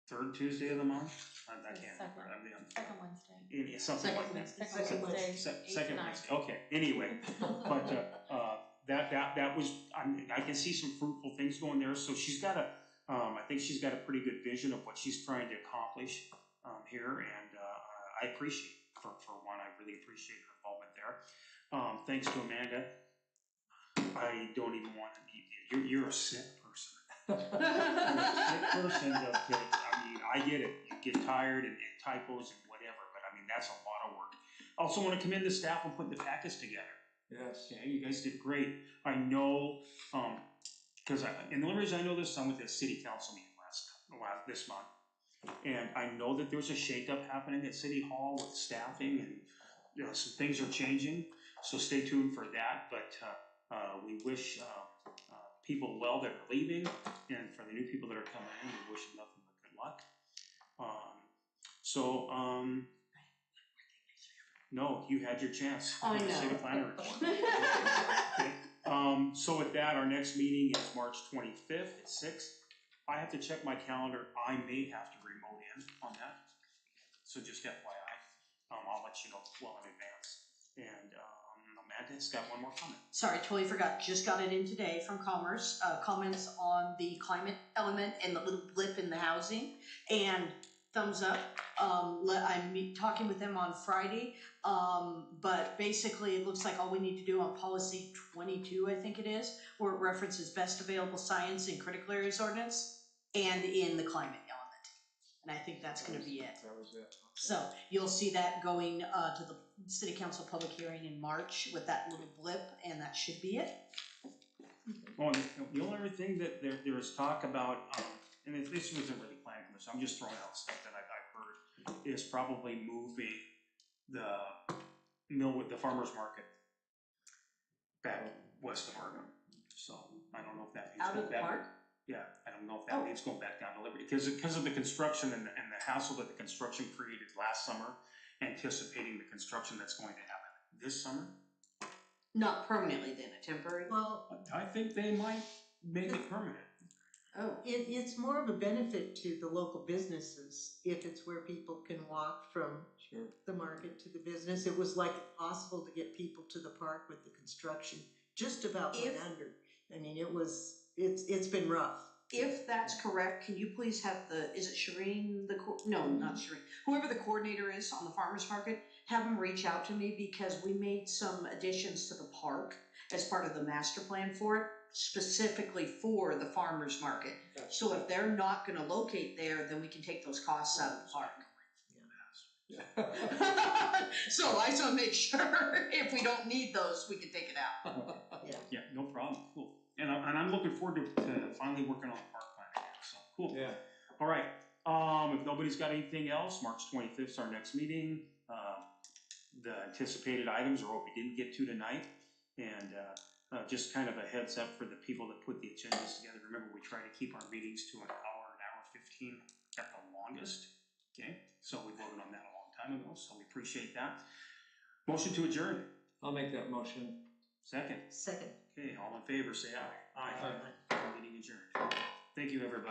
third Tuesday of the month. I can't Second. remember. I mean, Second Wednesday. it's something Second like that. Wednesday. Second Wednesday. eight to Second 9. Wednesday. Okay. Anyway, but that was. I can see some fruitful things going there. So she's got a. I think she's got a pretty good vision of what she's trying to accomplish here, and I appreciate for one. I really appreciate her involvement there. Thanks to Amanda. I don't even want to be. You're a sick person. You're a sick person. I mean, I get it. You get tired and typos and whatever, but I mean that's a lot of work. I also want to commend the staff on putting the packets together. Yes. Okay, you guys did great. I know, because and the only reason I know this, I'm with the city council meeting this month, and I know that there's a shakeup happening at City Hall with staffing, and some things are changing. So stay tuned for that. But we wish people well that are leaving, and for the new people that are coming in, we wish them nothing but good luck. No, you had your chance. I The know. city planner report. Okay. So with that, our next meeting is March 25th at 6. I have to check my calendar. I may have to remote in on that. So just FYI, I'll let you know well in advance. And Amanda's got one more comment. Sorry, totally forgot. Just got it in today from Commerce. Comments on the climate element and the little blip in the housing. And thumbs up. I'm talking with them on Friday. But basically, it looks like all we need to do on policy 22, I think it is, where it references best available science in critical areas ordinance and in the climate element. And I think that's going to be it. That was it. So you'll see that going to the city council public hearing in March with that little blip, and that should be it. Oh, and the only other thing that there is talk about, and this wasn't really planned for this, I'm just throwing out stuff that I've heard, is probably moving the farmer's market back west of Oregon. So I don't know if that means Out of going the back. park? Yeah, I don't know if that means going back down to Liberty because of the construction and the hassle that the construction created last summer, anticipating the construction that's going to happen this summer. Not permanently then, a temporary? Well, I think they might make it permanent. Oh. it's more of a benefit to the local businesses if it's where people can walk from Sure. the market to the business. It was like impossible to get people to the park with the construction. Just about went under. I mean, it's been rough. If that's correct, can you please have is it Shireen, no, not Shireen, whoever the coordinator is on the farmer's market, have them reach out to me because we made some additions to the park as part of the master plan for it, specifically for the farmer's market. So if they're not gonna locate there, then we can take those costs out of the park. So I just wanna make sure if we don't need those, we can take it out. Yeah, no problem. Cool. And I'm looking forward to finally working on the park plan again. So cool. Yeah. All right. If nobody's got anything else, March 25th is our next meeting. The anticipated items are what we didn't get to tonight, and just kind of a heads up for the people that put the agendas together. Remember, we try to keep our meetings to an hour 15 at the longest. Okay, so we voted on that a long time ago, so we appreciate that. Motion to adjourn. I'll make that motion. Second. Second. Okay, all in favor, say aye. Aye. Meeting adjourned. Thank you, everybody.